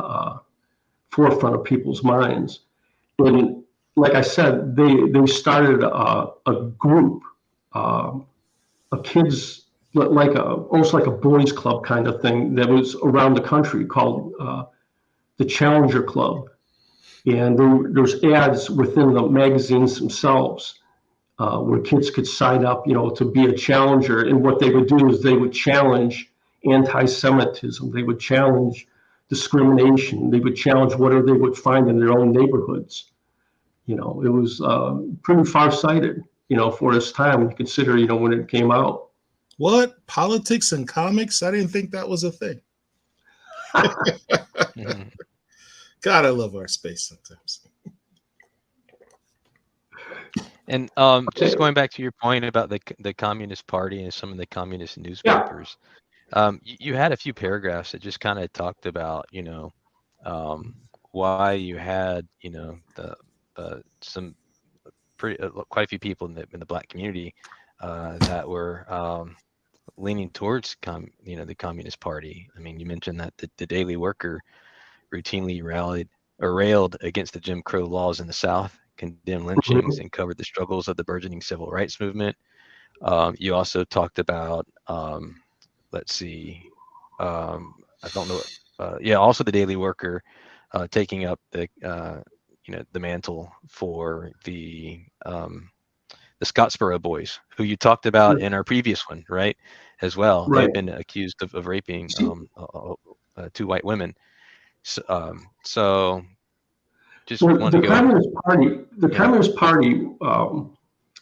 forefront of people's minds. And like I said, they started a group, a kids, almost like a boys club kind of thing that was around the country called the Challenger Club. And there's ads within the magazines themselves where kids could sign up, to be a challenger. And what they would do is they would challenge anti-Semitism. They would challenge discrimination. They would challenge whatever they would find in their own neighborhoods. It was pretty far-sighted, for its time when you consider, when it came out. What? Politics and comics? I didn't think that was a thing. God, I love our space sometimes. And just going back to your point about the Communist Party and some of the communist newspapers, You had a few paragraphs that just kind of talked about, um, why you had, the some pretty quite a few people in the Black community that were leaning towards the Communist Party. I mean, you mentioned that the Daily Worker routinely rallied or railed against the Jim Crow laws in the South, condemned lynchings, and covered the struggles of the burgeoning civil rights movement. You also talked about, let's see, I don't know, yeah, also the Daily Worker taking up the mantle for the Scottsboro boys, who you talked about in our previous one, right? As well, Right. they've been accused of raping two white women. So just Well, want to the go. Communist Party, Yeah.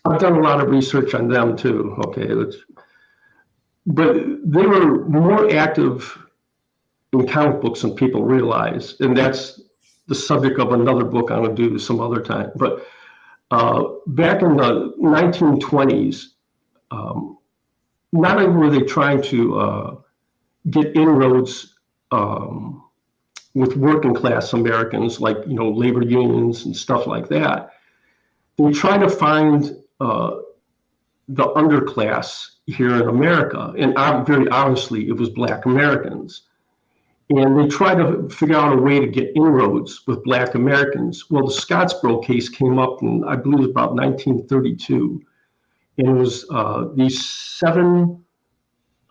I've done a lot of research on them too. Okay, but they were more active in comic books than people realize, and that's the subject of another book I'm going to do some other time. But back in the 1920s, not only were they trying to get inroads with working class Americans, like labor unions and stuff like that, they tried to find the underclass here in America, and very obviously it was Black Americans. And they tried to figure out a way to get inroads with Black Americans. Well, the Scottsboro case came up in, I believe, it was about 1932. And it was these seven,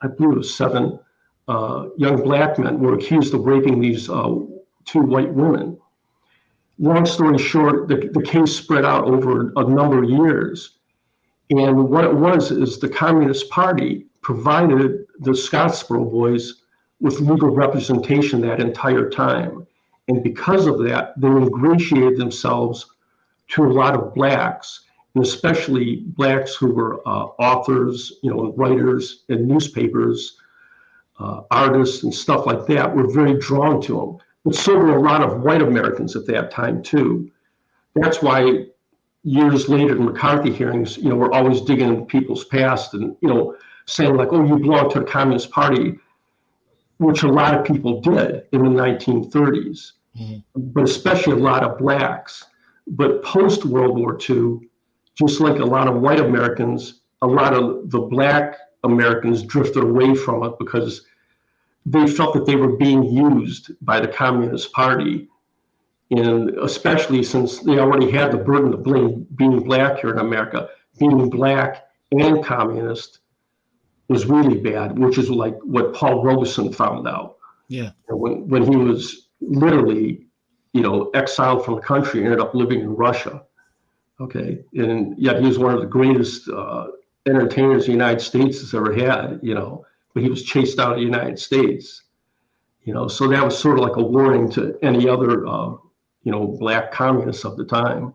I believe it was seven young Black men were accused of raping these two white women. Long story short, the case spread out over a number of years. And what it was is the Communist Party provided the Scottsboro boys with legal representation that entire time. And because of that, they ingratiated themselves to a lot of Blacks, and especially Blacks who were authors, writers in newspapers, artists and stuff like that, were very drawn to them. But so were a lot of white Americans at that time too. That's why years later in McCarthy hearings, we're always digging into people's past and, saying like, oh, you belong to the Communist Party, which a lot of people did in the 1930s, but especially a lot of Blacks. But post World War II, just like a lot of white Americans, a lot of the Black Americans drifted away from it because they felt that they were being used by the Communist Party. And especially since they already had the burden of being Black here in America, being Black and communist was really bad, which is like what Paul Robeson found out. Yeah. When he was literally, exiled from the country, ended up living in Russia. Okay. And yet he was one of the greatest entertainers the United States has ever had, but he was chased out of the United States. So that was sort of like a warning to any other, Black communists of the time.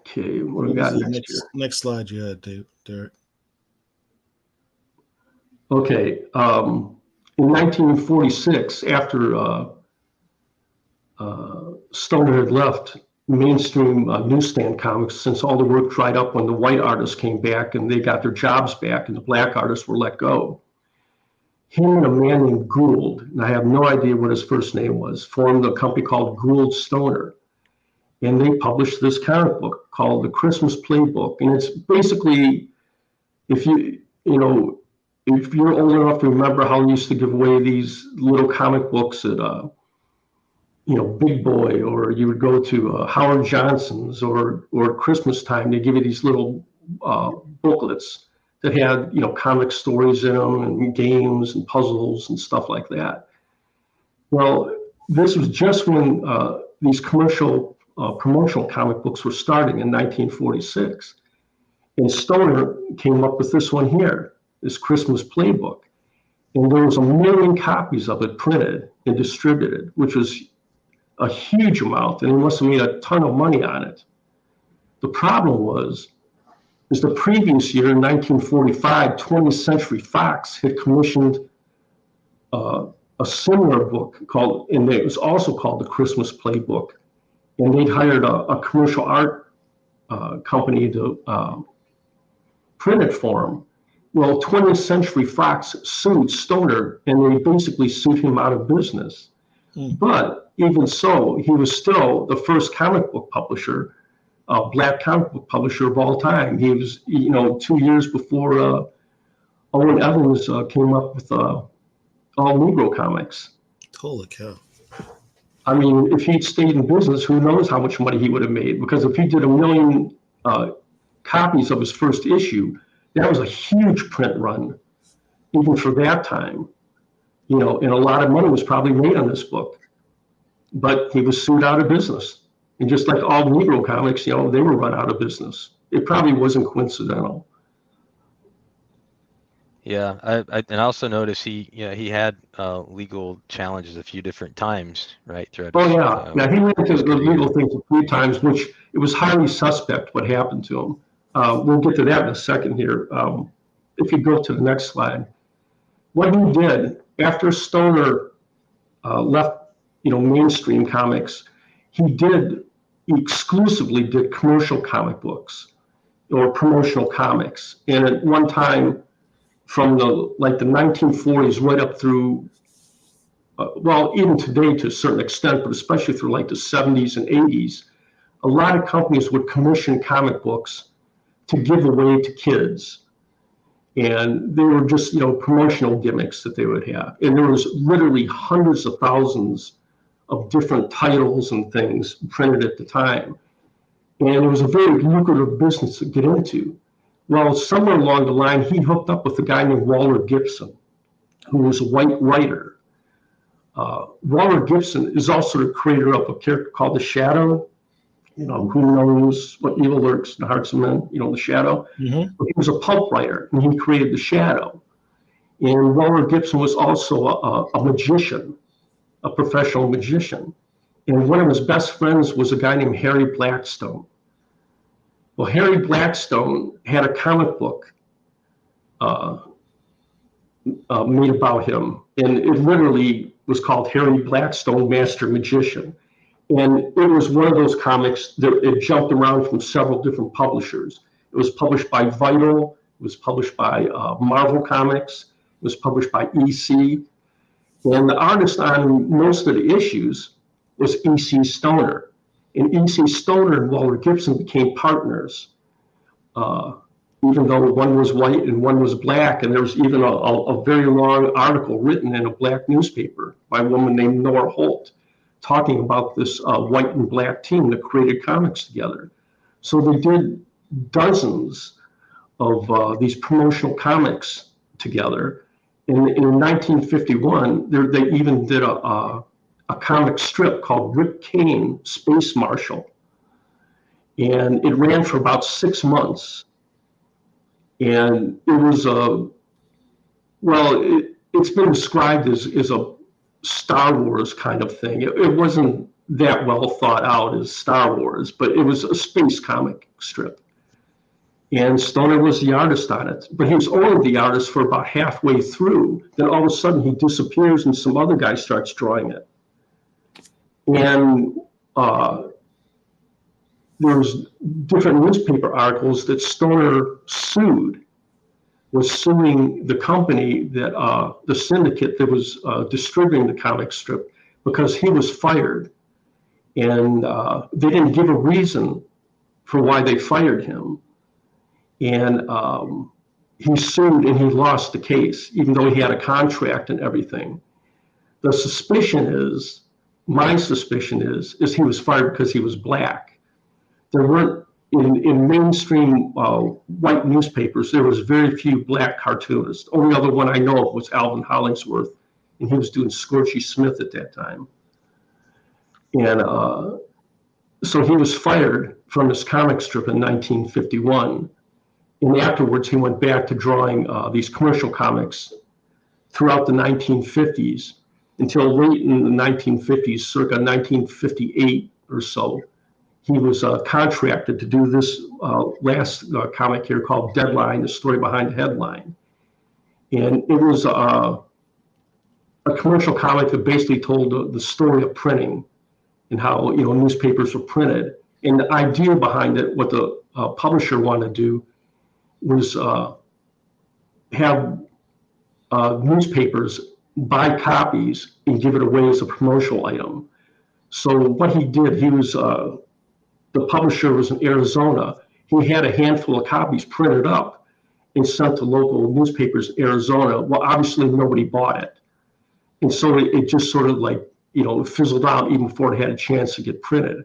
Okay, what do we got next here? Next slide you had, Derek. Okay, in 1946, after Stoner had left mainstream newsstand comics, since all the work dried up when the white artists came back and they got their jobs back and the Black artists were let go, him and a man named Gould, and I have no idea what his first name was, formed a company called Gould Stoner. And they published this comic book called The Christmas Playbook. And it's basically, if you're old enough to remember how we used to give away these little comic books at, Big Boy, or you would go to Howard Johnson's, or Christmas time, they give you these little booklets that had, comic stories in them and games and puzzles and stuff like that. Well, this was just when these commercial promotional comic books were starting in 1946. And Stoner came up with this one here, this Christmas Playbook. And there was 1 million copies of it printed and distributed, which was a huge amount, and he must have made a ton of money on it. The problem is the previous year, in 1945, 20th Century Fox had commissioned a similar book and it was also called The Christmas Playbook. And they'd hired a commercial art company to print it for him. Well, 20th Century Fox sued Stoner, and they basically sued him out of business. But even so, he was still the first comic book publisher, black comic book publisher of all time. He was, 2 years before Owen Evans came up with all Negro comics. Holy cow. I mean, if he'd stayed in business, who knows how much money he would have made? Because if he did 1 million copies of his first issue, that was a huge print run, even for that time. And a lot of money was probably made on this book. But he was sued out of business. And just like all Negro comics, they were run out of business. It probably wasn't coincidental. Yeah, I also noticed he had legal challenges a few different times, right? Throughout Oh his, yeah, he went into the legal things a few times, which it was highly suspect what happened to him. We'll get to that in a second here. If you go to the next slide, what he did after Stoner left, mainstream comics, he exclusively did commercial comic books or promotional comics, and at one time, from the 1940s right up through, even today to a certain extent, but especially through the 70s and 80s, a lot of companies would commission comic books to give away to kids. And they were just, promotional gimmicks that they would have. And there was literally hundreds of thousands of different titles and things printed at the time. And it was a very lucrative business to get into. Well, somewhere along the line, he hooked up with a guy named Walter Gibson, who was a white writer. Walter Gibson is also the creator of a character called The Shadow. Who knows what evil lurks in the hearts of men, The Shadow. Mm-hmm. But he was a pulp writer, and he created The Shadow. And Walter Gibson was also a magician, a professional magician. And one of his best friends was a guy named Harry Blackstone. Well, Harry Blackstone had a comic book made about him, and it literally was called Harry Blackstone, Master Magician. And it was one of those comics that it jumped around from several different publishers. It was published by Vital, it was published by Marvel Comics, it was published by EC. And the artist on most of the issues was E.C. Stoner. And E.C. Stoner and Walter Gibson became partners, even though one was white and one was black. And there was even a very long article written in a black newspaper by a woman named Nora Holt, talking about this white and black team that created comics together. So they did dozens of these promotional comics together. In 1951, they even did a comic strip called Rick Kane, Space Marshal. And it ran for about 6 months. And it was it's been described as a Star Wars kind of thing. It wasn't that well thought out as Star Wars, but it was a space comic strip. And Stoner was the artist on it, but he was only the artist for about halfway through. Then all of a sudden he disappears and some other guy starts drawing it. And there's different newspaper articles that Stoner was suing the company that the syndicate that was distributing the comic strip, because he was fired, and they didn't give a reason for why they fired him. And he sued and he lost the case, even though he had a contract and everything. My suspicion is he was fired because he was black. There weren't, in mainstream white newspapers, there was very few black cartoonists. Only other one I know of was Alvin Hollingsworth, and he was doing Scorchy Smith at that time. And so he was fired from his comic strip in 1951. And afterwards, he went back to drawing these commercial comics throughout the 1950s until late in the 1950s, circa 1958 or so. He was contracted to do this last comic here called Deadline, the story behind the headline. And it was a commercial comic that basically told the story of printing and how newspapers were printed. And the idea behind it, what the publisher wanted to do was have newspapers buy copies and give it away as a promotional item. So what he did, the publisher was in Arizona. He had a handful of copies printed up and sent to local newspapers in Arizona. Well, obviously nobody bought it. And so it just sort of like, fizzled out even before it had a chance to get printed.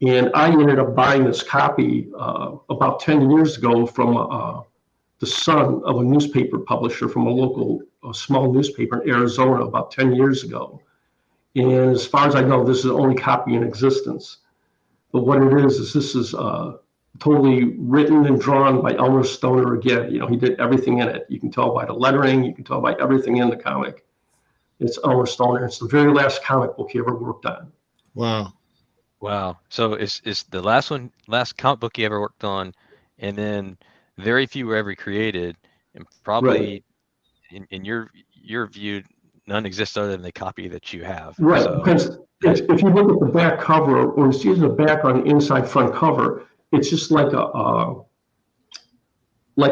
And I ended up buying this copy about 10 years ago from the son of a newspaper publisher from a small newspaper in Arizona about 10 years ago. And as far as I know, this is the only copy in existence. But what it is this is totally written and drawn by Elmer Stoner again. He did everything in it. You can tell by the lettering, you can tell by everything in the comic. It's Elmer Stoner. It's the very last comic book he ever worked on. Wow. Wow. So it's the last comic book he ever worked on, and then very few were ever created, and probably in your view, none exists other than the copy that you have. Right. So, because if you look at the back cover, or it's either the back or the inside front cover, it's just like a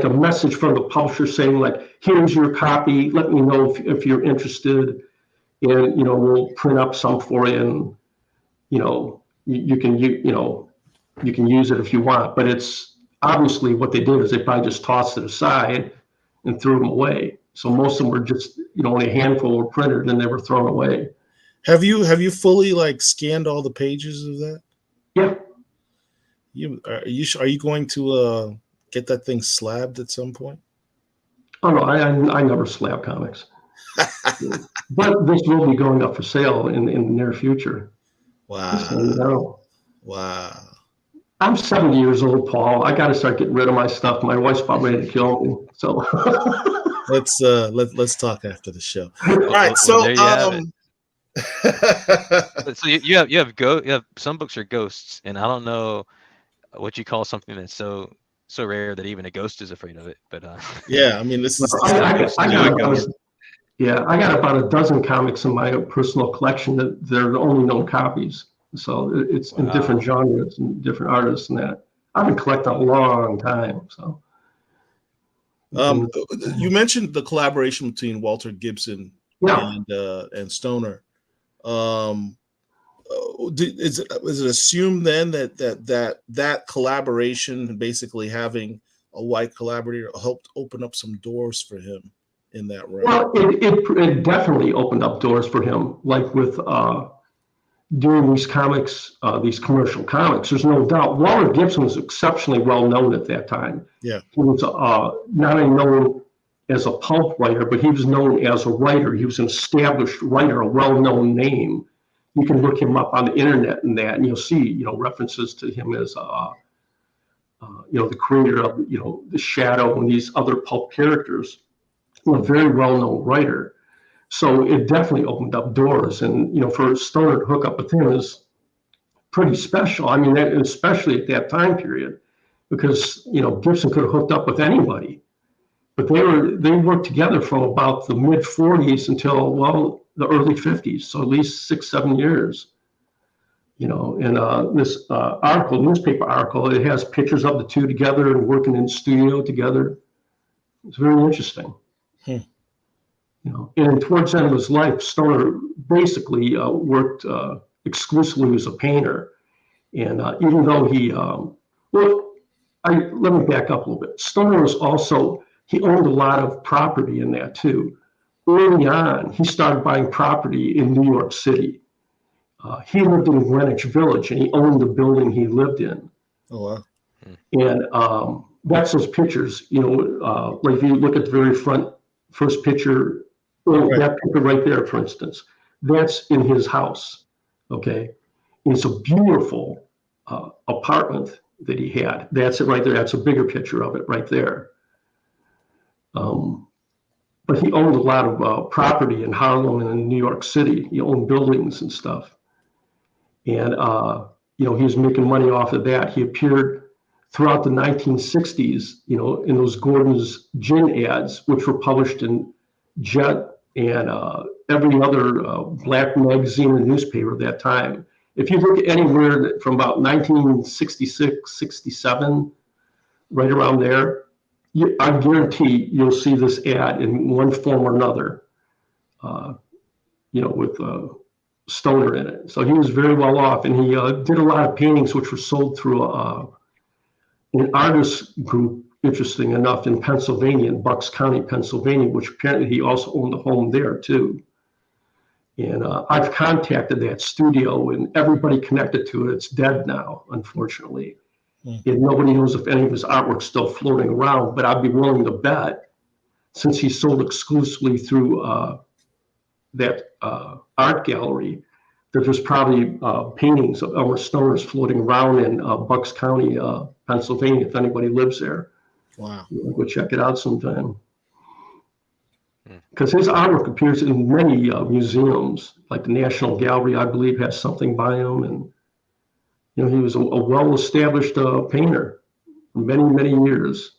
message from the publisher saying, like, here's your copy. Let me know if you're interested, and we'll print up some for you, and you can use it if you want. But it's obviously what they did is they probably just tossed it aside and threw them away. So most of them were just only a handful were printed and they were thrown away. Have you fully like scanned all the pages of that? Yeah. Are you going to get that thing slabbed at some point? Oh no, I never slab comics. But this will be going up for sale in the near future. Wow. So, wow. I'm 70 years old, Paul. I got to start getting rid of my stuff. My wife's about ready to kill me. So let's talk after the show. All right. So so you have some books are ghosts, and I don't know what you call something that's so rare that even a ghost is afraid of it. But yeah, I mean, this is. I got about a dozen comics in my personal collection that they're the only known copies. So it's in different genres and different artists and that. I've been collecting a long time. So. You mentioned the collaboration between Walter Gibson and Stoner. Is it assumed then that collaboration, basically having a white collaborator, helped open up some doors for him in that realm? Well, it definitely opened up doors for him, like with doing these comics, these commercial comics. There's no doubt. Walter Gibson was exceptionally well known at that time. Yeah, he was not only known as a pulp writer, but he was known as a writer. He was an established writer, a well-known name. You can look him up on the internet and that, and you'll see, references to him as, the creator of, The Shadow and these other pulp characters. A very well-known writer. So it definitely opened up doors, and for Stoner to hook up with him is pretty special. I mean, especially at that time period, because Gibson could have hooked up with anybody, but they worked together from about the mid '40s until the early '50s, so at least 6-7 years. And this newspaper article, it has pictures of the two together and working in the studio together. It's very interesting. And towards the end of his life, Stoner basically worked exclusively as a painter. And even though let me back up a little bit. Stoner was also, he owned a lot of property in that too. Early on, he started buying property in New York City. He lived in Greenwich Village, and he owned the building he lived in. Oh, wow. And that's those pictures, like if you look at the very first picture, that picture right there, for instance, that's in his house, okay? It's a beautiful apartment that he had. That's it right there. That's a bigger picture of it right there. But he owned a lot of property in Harlem and in New York City. He owned buildings and stuff. And, he was making money off of that. He appeared throughout the 1960s, in those Gordon's gin ads, which were published in Jet and every other black magazine and newspaper at that time. If you look at anywhere from about 1966, 67, right around there, I guarantee you'll see this ad in one form or another, with Stoner in it. So he was very well off, and he did a lot of paintings which were sold through an artist group, interesting enough, in Pennsylvania, in Bucks County, Pennsylvania, which apparently he also owned a home there too. And I've contacted that studio, and everybody connected to it, it's dead now, unfortunately. And nobody knows if any of his artwork's still floating around, but I'd be willing to bet, since he sold exclusively through that art gallery, that there's probably paintings of Elmer Stoner's floating around in Bucks County, Pennsylvania, if anybody lives there. Wow. Go check it out sometime. Because his artwork appears in many museums, like the National Gallery, I believe, has something by him. And, he was a well-established painter for many, many years.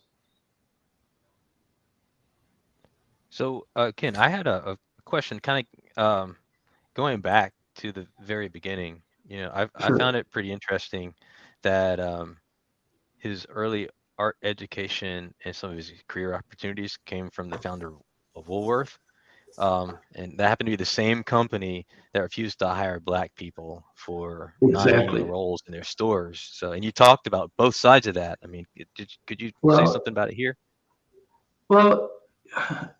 So, Ken, I had a question, kind of going back to the very beginning. I Sure. found it pretty interesting that his early art education and some of his career opportunities came from the founder of Woolworth. And that happened to be the same company that refused to hire Black people for non-union roles in their stores. So, and you talked about both sides of that. I mean, could you say something about it here? Well,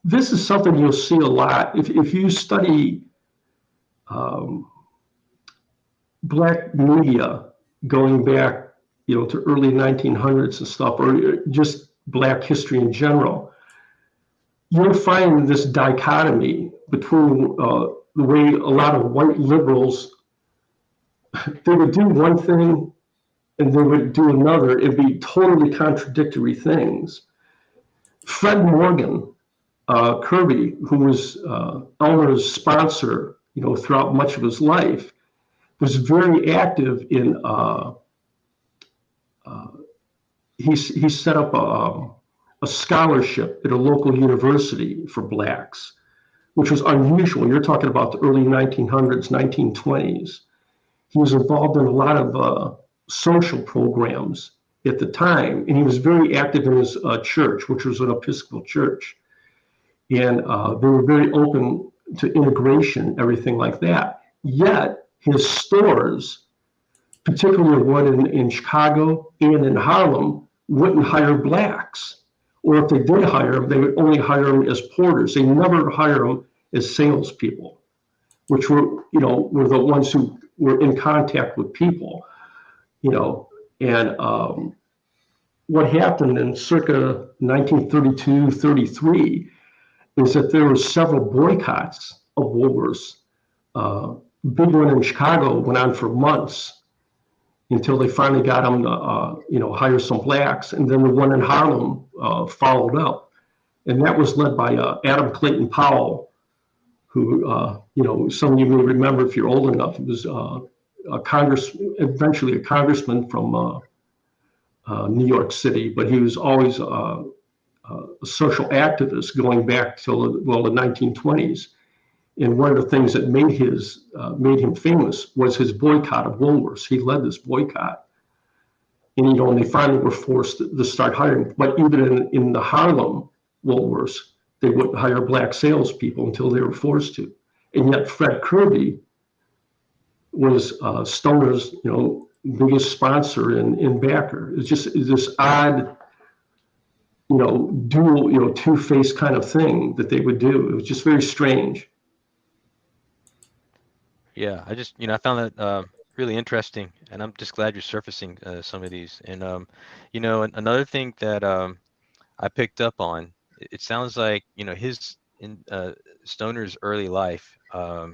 this is something you'll see a lot. If you study Black media going back, to early 1900s and stuff, or just Black history in general, you'll find this dichotomy between the way a lot of white liberals, they would do one thing and they would do another. It'd be totally contradictory things. Fred Morgan Kirby, who was Elmer's sponsor, throughout much of his life, was very active in, he set up a scholarship at a local university for Blacks, which was unusual. You're talking about the early 1900s, 1920s. He was involved in a lot of social programs at the time, and he was very active in his church, which was an Episcopal church. And they were very open to integration, everything like that. Yet his stores, particularly one in Chicago and in Harlem, wouldn't hire Blacks. Or if they did hire them, they would only hire them as porters. They never hire them as salespeople, which were the ones who were in contact with people, And what happened in circa 1932, 33 is that there were several boycotts of Woolworths. Big one in Chicago went on for months until they finally got them to, hire some Blacks. And then the one in Harlem followed up. And that was led by Adam Clayton Powell, who, some of you may remember if you're old enough. He was eventually a congressman from New York City, but he was always a social activist going back till the 1920s. And one of the things that made him famous was his boycott of Woolworths. He led this boycott, and they finally were forced to start hiring. But even in the Harlem Woolworths, they wouldn't hire Black salespeople until they were forced to. And yet Fred Kirby was Stoner's, biggest sponsor and backer. It's just this odd, dual, two-faced kind of thing that they would do. It was just very strange. Yeah, I just, I found that really interesting, and I'm just glad you're surfacing some of these. And, another thing that I picked up on, it sounds like, his Stoner's early life, I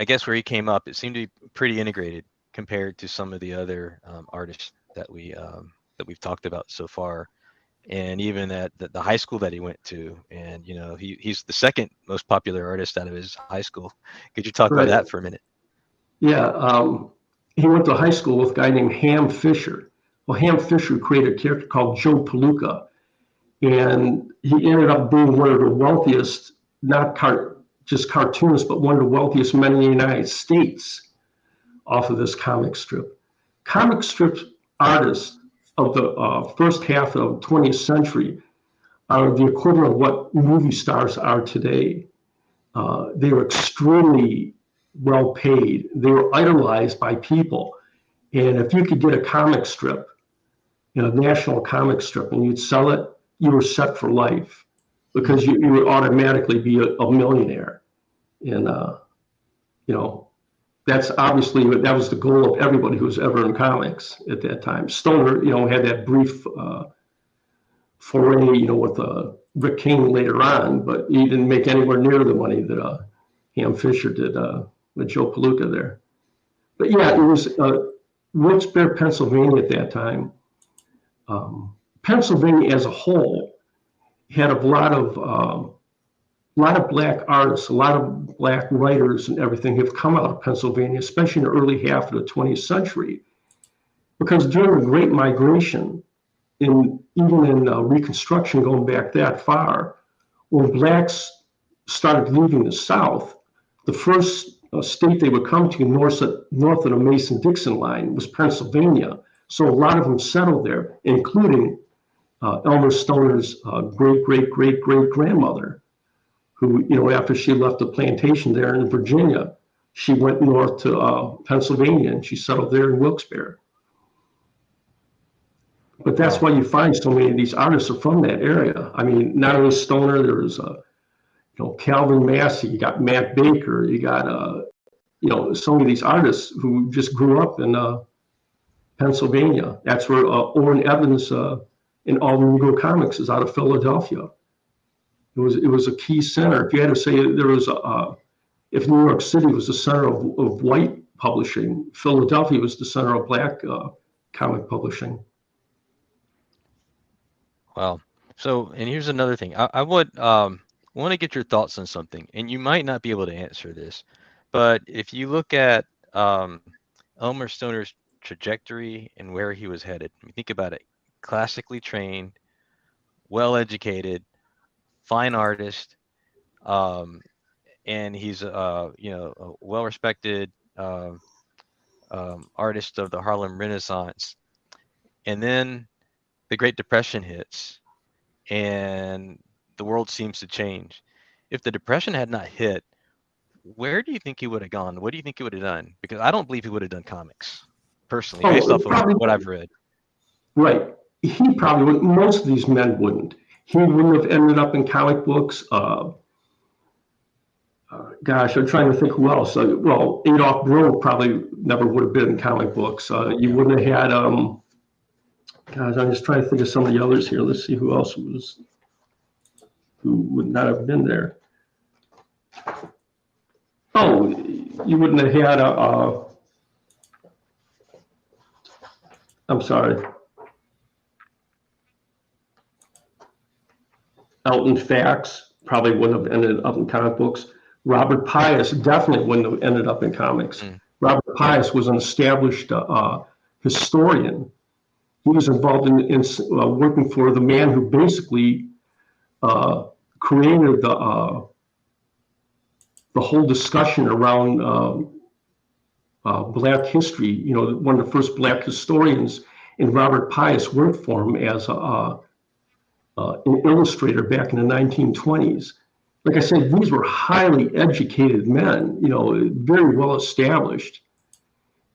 guess where he came up, it seemed to be pretty integrated compared to some of the other artists that we've talked about so far. And even at the high school that he went to, and he's the second most popular artist out of his high school. Could you talk about that for a minute? Yeah, he went to high school with a guy named Ham Fisher. Well, Ham Fisher created a character called Joe Palooka, and he ended up being one of the wealthiest, not just cartoonists, but one of the wealthiest men in the United States. off of this comic strip. Comic strip artists of the first half of the 20th century are the equivalent of what movie stars are today. They were extremely well paid. They were idolized by people. And if you could get a comic strip, a national comic strip, and you'd sell it, you were set for life because you would automatically be a millionaire. And, that's obviously, that was the goal of everybody who was ever in comics at that time. Stoner, had that brief foray, with Rick King later on, but he didn't make anywhere near the money that Ham Fisher did with Joe Palooka there. But yeah, it was Wilkes-Barre, Pennsylvania at that time. Pennsylvania as a whole had a lot of black artists, a lot of black writers and everything have come out of Pennsylvania, especially in the early half of the 20th century. Because during the Great Migration, even in Reconstruction going back that far, when blacks started leaving the South, the first state they would come to north of the Mason-Dixon line was Pennsylvania. So a lot of them settled there, including Elmer Stoner's great-great-great-great-grandmother, who, after she left the plantation there in Virginia, she went north to Pennsylvania and she settled there in Wilkes-Barre. But that's why you find so many of these artists are from that area. I mean, not only Stoner, there was, Calvin Massey, you got Matt Baker, you got, so many of these artists who just grew up in Pennsylvania. That's where Orrin Evans in All Negro Comics is out of Philadelphia. It was a key center. If you had to say there was if New York City was the center of white publishing, Philadelphia was the center of black comic publishing. Well, so, and here's another thing. I would want to get your thoughts on something, and you might not be able to answer this, but if you look at Elmer Stoner's trajectory and where he was headed, I mean, think about it: classically trained, well-educated, fine artist, and he's a well-respected artist of the Harlem Renaissance. And then the Great Depression hits, and the world seems to change. If the Depression had not hit, where do you think he would have gone? What do you think he would have done? Because I don't believe he would have done comics, personally, based off of what I've read. Right. He probably would. Most of these men wouldn't. He wouldn't have ended up in comic books. Gosh, I'm trying to think who else. Well, Adolph Grove probably never would have been in comic books. You wouldn't have had, gosh, I'm just trying to think of some of the others here. Let's see who else who would not have been there. Oh, you wouldn't have had I'm sorry. Elton Fax probably wouldn't have ended up in comic books. Robert Pius definitely wouldn't have ended up in comics. Robert Pius was an established historian. He was involved in working for the man who basically created the whole discussion around Black history. One of the first Black historians, and Robert Pius worked for him as an illustrator back in the 1920s. Like I said, these were highly educated men, very well established.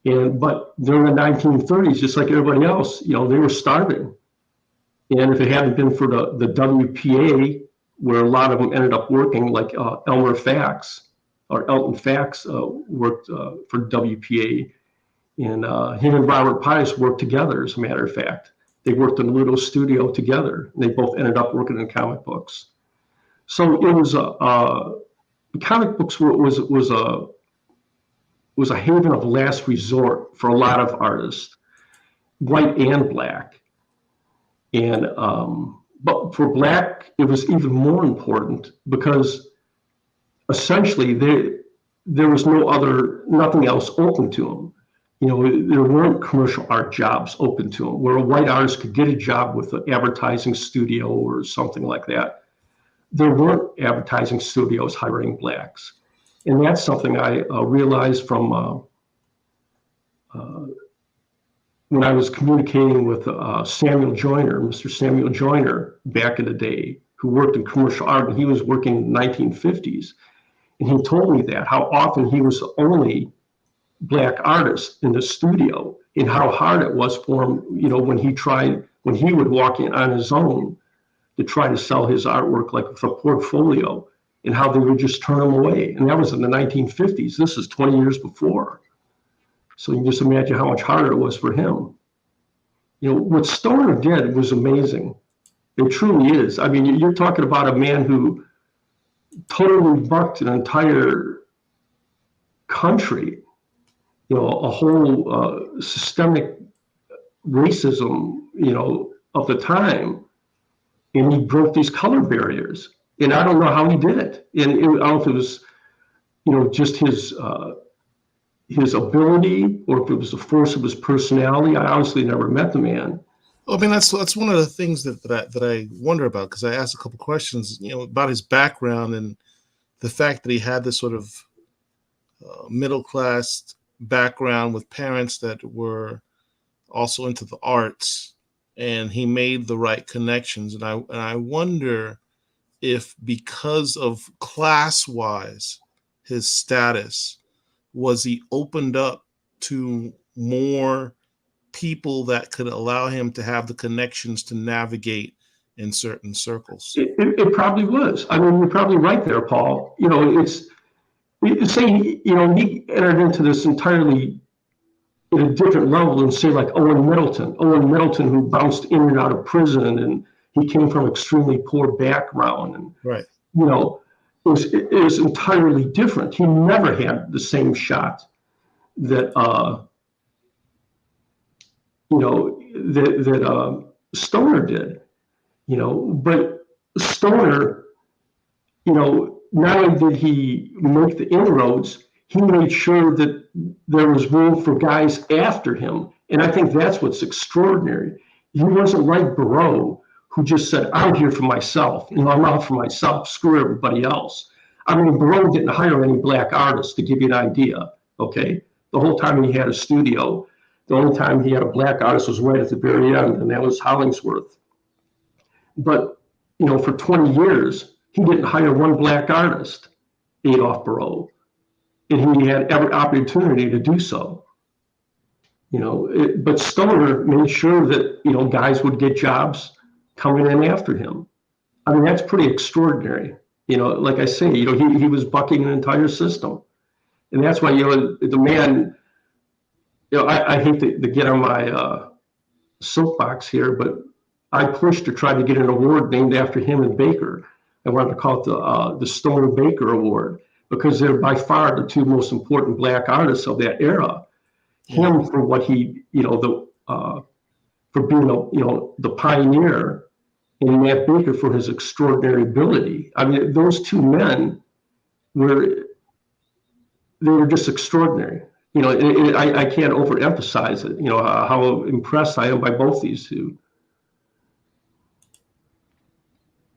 But during the 1930s, just like everybody else, they were starving. And if it hadn't been for the WPA, where a lot of them ended up working, like Elmer Fax or Elton Fax worked for WPA, and him and Robert Pius worked together. As a matter of fact, they worked in a little studio together, and they both ended up working in comic books. So it was comic books was a haven of last resort for a lot of artists, white and black. And but for black, it was even more important because essentially there was nothing else open to them. There weren't commercial art jobs open to them where a white artist could get a job with an advertising studio or something like that. There weren't advertising studios hiring blacks. And that's something I realized from when I was communicating with Samuel Joyner, Mr. Samuel Joyner, back in the day, who worked in commercial art, and he was working in the 1950s. And he told me that, how often he was the only black artist in the studio, and how hard it was for him, when he would walk in on his own to try to sell his artwork, like with a portfolio, and how they would just turn him away. And that was in the 1950s. This is 20 years before. So you can just imagine how much harder it was for him. What Stoner did was amazing. It truly is. I mean, you're talking about a man who totally bucked an entire country, a whole systemic racism, of the time, and he broke these color barriers. And I don't know how he did it. And I don't know if it was, just his ability, or if it was the force of his personality. I honestly never met the man. Well, I mean, that's one of the things that I wonder about, because I asked a couple questions, about his background and the fact that he had this sort of middle class background with parents that were also into the arts, and he made the right connections. And I wonder if, because of class-wise his status, was he opened up to more people that could allow him to have the connections to navigate in certain circles? It probably was. I mean, you're probably right there, Paul. He entered into this entirely at a different level than, say, like Owen Middleton, who bounced in and out of prison, and he came from extremely poor background, and right. It was entirely different. He never had the same shot that Stoner did. But Stoner, not only did he make the inroads, he made sure that there was room for guys after him. And I think that's what's extraordinary. He wasn't like Barreau, who just said, I'm here for myself, I'm out for myself, screw everybody else. I mean, Barreau didn't hire any black artists, to give you an idea, okay? The whole time he had a studio, the only time he had a black artist was right at the very end, and that was Hollingsworth. But, for 20 years, he didn't hire one black artist, Adolph Barreau, and he had every opportunity to do so. But Stoner made sure that, guys would get jobs coming in after him. I mean, that's pretty extraordinary. Like I say, he was bucking an entire system. And that's why, the man, I hate to get on my soapbox here, but I pushed to try to get an award named after him and Baker. I wanted to call it the Stoner Baker Award, because they're by far the two most important black artists of that era. Him for what he, for being, the pioneer, and Matt Baker for his extraordinary ability. I mean, those two men were just extraordinary. I can't overemphasize it, how impressed I am by both these two.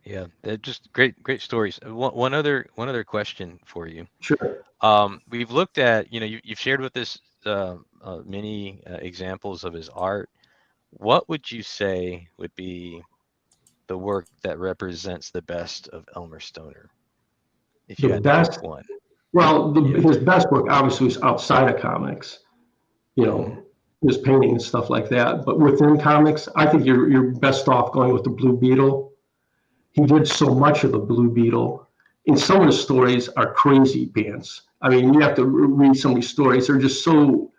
Yeah, they're just great stories. One other question for you. Sure. We've looked at, you've shared with us many examples of his art. What would you say would be the work that represents the best of Elmer Stoner? If you had to pick one. Well, his best work obviously was outside of comics, his painting and stuff like that. But within comics, I think you're best off going with the Blue Beetle. He did so much of the Blue Beetle. And some of the stories are crazy pants. I mean, you have to read some of these stories. They're just so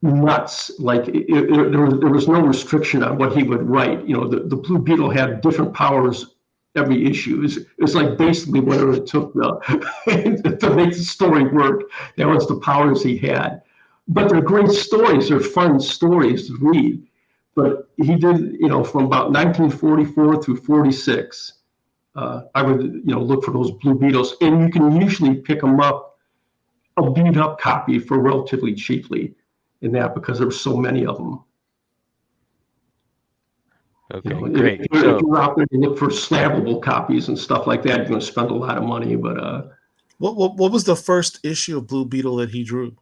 nuts. Like there was no restriction on what he would write. The Blue Beetle had different powers every issue. It's like basically whatever it took to make the story work. That was the powers he had. But they're great stories. They're fun stories to read. But he did, from about 1944 through 46. I would, look for those Blue Beetles, and you can usually pick them up, a beat up copy for relatively cheaply in that, because there were so many of them. Okay, great. If you're out there to look for slabbable copies and stuff like that, you're going to spend a lot of money. But what was the first issue of Blue Beetle that he drew?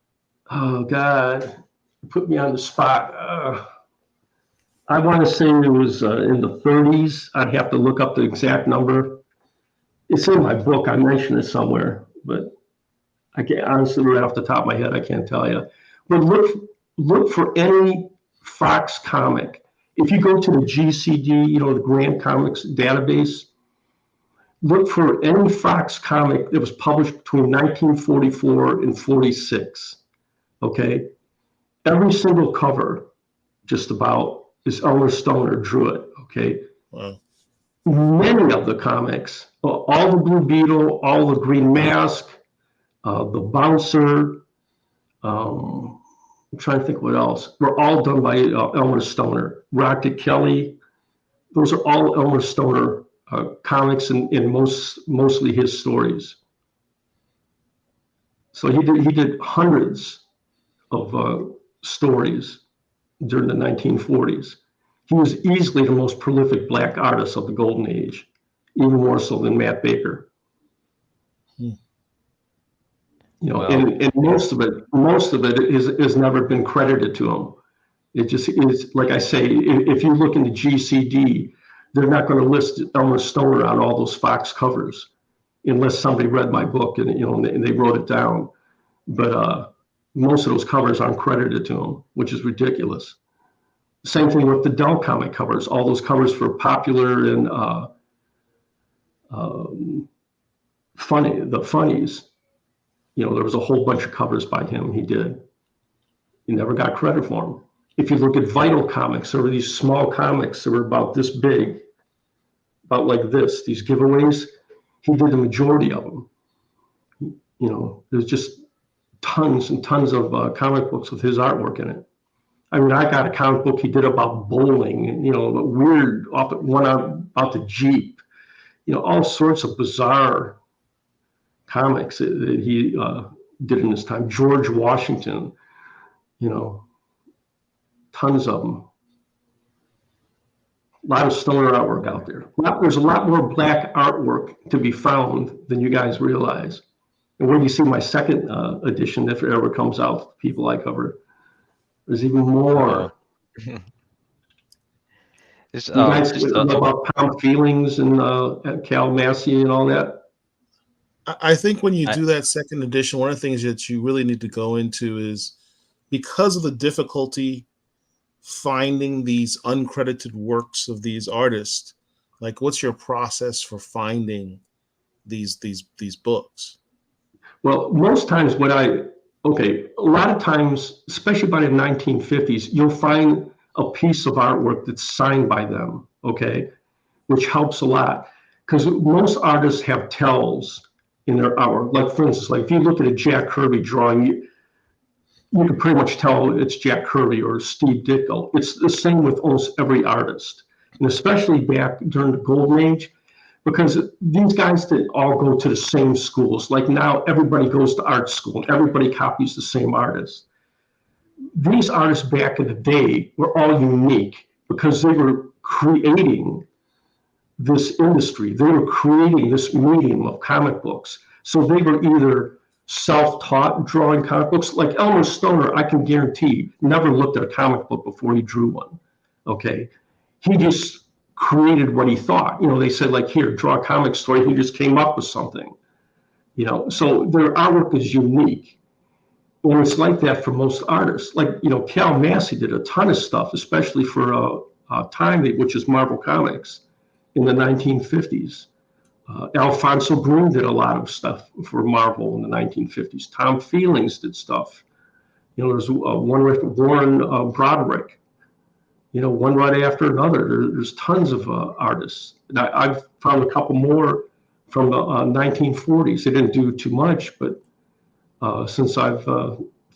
Oh God, put me on the spot. I want to say it was in the 30s. I'd have to look up the exact number. It's in my book. I mentioned it somewhere, but I can't honestly, right off the top of my head, I can't tell you. But look for any Fox comic. If you go to the GCD, the Grand Comics database, look for any Fox comic that was published between 1944 and 46. Okay, every single cover, just about, is Elmer Stoner drew it. Okay, Wow. many of the comics, all the Blue Beetle, all the Green Mask, the Bouncer. I'm trying to think what else. Were all done by Elmer Stoner. Rocket Kelly. Those are all Elmer Stoner comics and mostly his stories. So he did hundreds of stories during the 1940s. He was easily the most prolific black artist of the golden age, even more so than Matt Baker. Well, and most of it has never been credited to him. It just is, like I say, if you look in the GCD, they're not going to list Elmer Stoner on all those Fox covers unless somebody read my book and they wrote it down. But most of those covers aren't credited to him, which is ridiculous. Same thing with the Dell comic covers. All those covers for Popular and the Funnies. There was a whole bunch of covers by him he did. He never got credit for them. If you look at Vital Comics, there were these small comics that were about this big, about like this, these giveaways. He did the majority of them. There's just tons and tons of comic books with his artwork in it. I mean, I got a comic book he did about bowling, and weird one about the Jeep, all sorts of bizarre comics that he did in his time. George Washington, tons of them. A lot of Stoner artwork out there. There's a lot more black artwork to be found than you guys realize. And when you see my second edition, if it ever comes out, people I cover, there's even more. It's, you guys know about Tom Feelings and Cal Massey and all that? I think when you do that second edition, one of the things that you really need to go into is, because of the difficulty finding these uncredited works of these artists, like, what's your process for finding these books? Well, most times a lot of times, especially by the 1950s, you'll find a piece of artwork that's signed by them, okay, which helps a lot. Because most artists have tells in their artwork. Like, for instance, like if you look at a Jack Kirby drawing, you can pretty much tell it's Jack Kirby or Steve Ditko. It's the same with almost every artist, and especially back during the Golden Age, because these guys didn't all go to the same schools. Like now, everybody goes to art school and everybody copies the same artist. These artists back in the day were all unique because they were creating this industry. They were creating this medium of comic books. So they were either self-taught drawing comic books. Like Elmer Stoner, I can guarantee, never looked at a comic book before he drew one, okay? He just created what he thought. They said, like, here, draw a comic story. He just came up with something, So their artwork is unique. And it's like that for most artists. Like, Cal Massey did a ton of stuff, especially for Time, which is Marvel Comics in the 1950s. Alfonso Green did a lot of stuff for Marvel in the 1950s. Tom Feelings did stuff. There's one with Warren Broderick, one right after another. There's tons of artists. And I've found a couple more from the 1940s. They didn't do too much, but since I've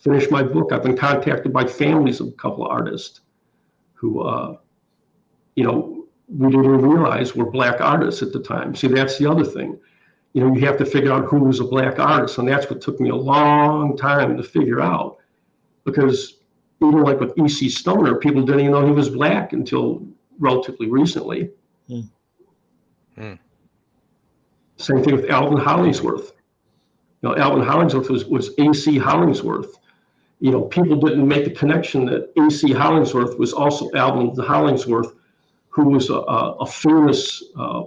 finished my book, I've been contacted by families of a couple of artists who, we didn't even realize were black artists at the time. See, that's the other thing. You have to figure out who was a black artist, and that's what took me a long time to figure out. Because even like with E.C. Stoner, people didn't even know he was black until relatively recently. Same thing with Alvin Hollingsworth. Alvin Hollingsworth was A.C. Hollingsworth. You know, people didn't make the connection that A.C. Hollingsworth was also Alvin Hollingsworth, who was a famous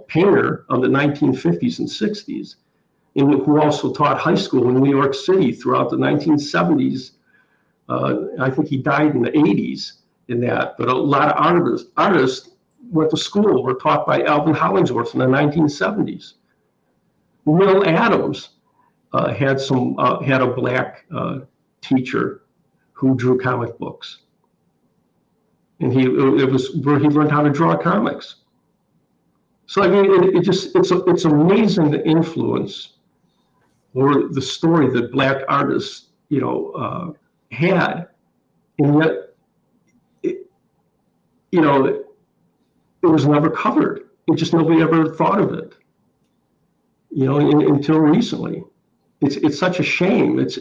painter of the 1950s and 60s, and who also taught high school in New York City throughout the 1970s. I think he died in the 80s in that, but a lot of artists went to school, were taught by Alvin Hollingsworth in the 1970s. Will Adams had a black teacher who drew comic books, and it was where he learned how to draw comics. So I mean, it's amazing the influence or the story that black artists, you know, had, and yet, you know, it was never covered. It just nobody ever thought of it, you know, until recently. It's such a shame. It's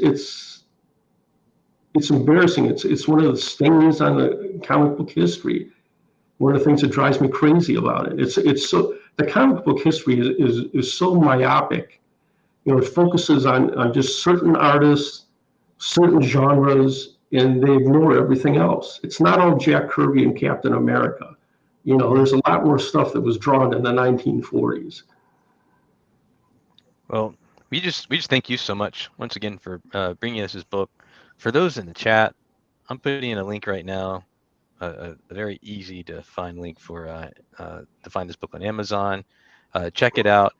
embarrassing. It's one of the stains on the comic book history. One of the things that drives me crazy about it. It's so, the comic book history is so myopic. You know, it focuses on just certain artists, certain genres, and they ignore everything else. It's not all Jack Kirby and Captain America. You know, there's a lot more stuff that was drawn in the 1940s. Well, we just thank you so much once again for bringing us this book. For those in the chat, I'm putting in a link right now, a very easy to find link for to find this book on Amazon. Check it out.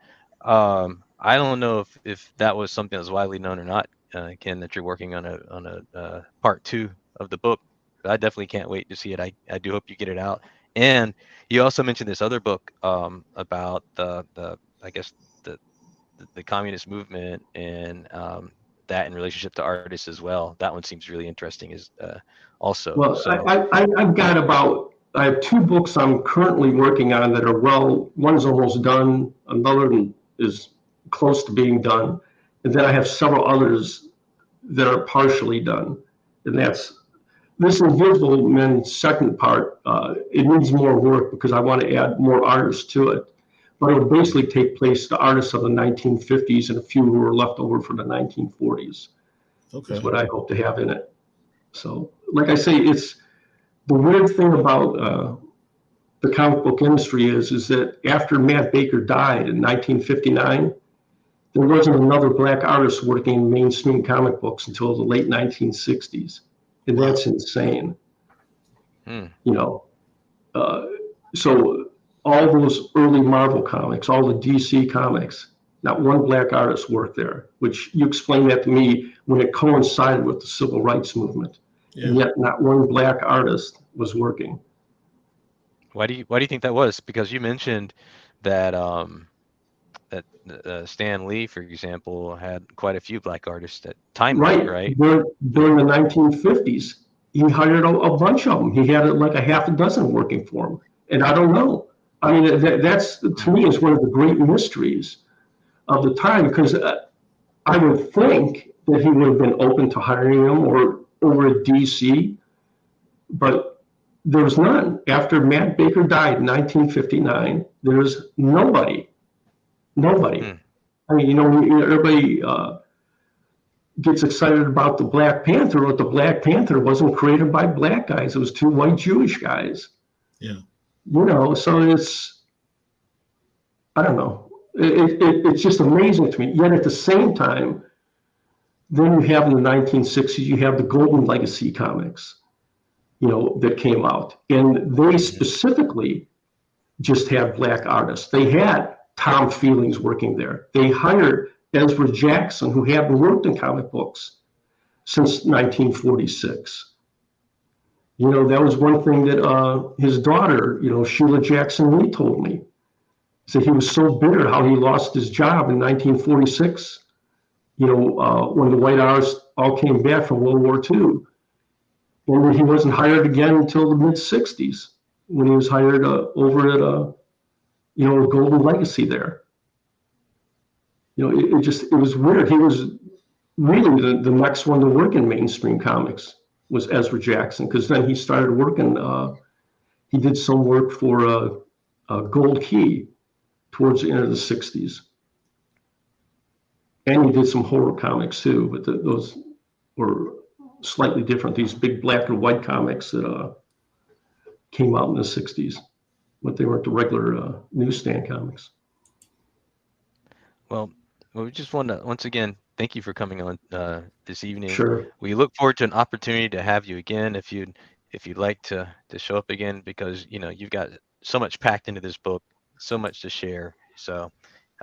I don't know if that was something that was widely known or not, Ken, that you're working on a part 2 of the book. I definitely can't wait to see it. I do hope you get it out. And you also mentioned this other book about the I guess the communist movement and that in relationship to artists as well. That one seems really interesting as also. Well, so I have 2 books I'm currently working on that are one's almost done, another one is close to being done, and then I have several others that are partially done, and that's this Invisible Men's second part. It needs more work because I want to add more artists to it, but it would basically take place the artists of the 1950s and a few who were left over from the 1940s. Okay. Is what I hope to have in it. So, like I say, it's the weird thing about the comic book industry is that after Matt Baker died in 1959, there wasn't another black artist working in mainstream comic books until the late 1960s, and that's insane. You know, so all those early Marvel comics, all the DC comics, not one black artist worked there, which you explained that to me when it coincided with the civil rights movement. Yeah. And yet not one black artist was working. Why do you think that was? Because you mentioned that Stan Lee, for example, had quite a few black artists at time, right? During the 1950s, he hired a bunch of them. He had like a half a dozen working for him, and I don't know. I mean, that's to me is one of the great mysteries of the time, because I would think that he would have been open to hiring them or over at DC, but there was none. After Matt Baker died in 1959, there was nobody. I mean, you know, everybody gets excited about the Black Panther, but the Black Panther wasn't created by black guys. It was 2 white Jewish guys. Yeah. You know, so it's, I don't know. It's just amazing to me. Yet at the same time, then you have in the 1960s, you have the Golden Legacy comics, you know, that came out. And they specifically just had black artists. They had Tom Feelings working there. They hired Ezra Jackson, who hadn't worked in comic books since 1946. You know, that was one thing that his daughter, you know, Sheila Jackson Lee told me. Said he was so bitter how he lost his job in 1946, you know, when the white artists all came back from World War II. And he wasn't hired again until the mid-60s, when he was hired over at, you know, Golden Legacy there. You know, it was weird. He was really the next one to work in mainstream comics was Ezra Jackson, because then he started working, he did some work for Gold Key towards the end of the 60s. And he did some horror comics too, but those were slightly different. These big black and white comics that came out in the 60s, but they weren't the regular newsstand comics. Well, we just want to once again thank you for coming on this evening. Sure. We look forward to an opportunity to have you again if you'd like to show up again, because you've got so much packed into this book, so much to share. So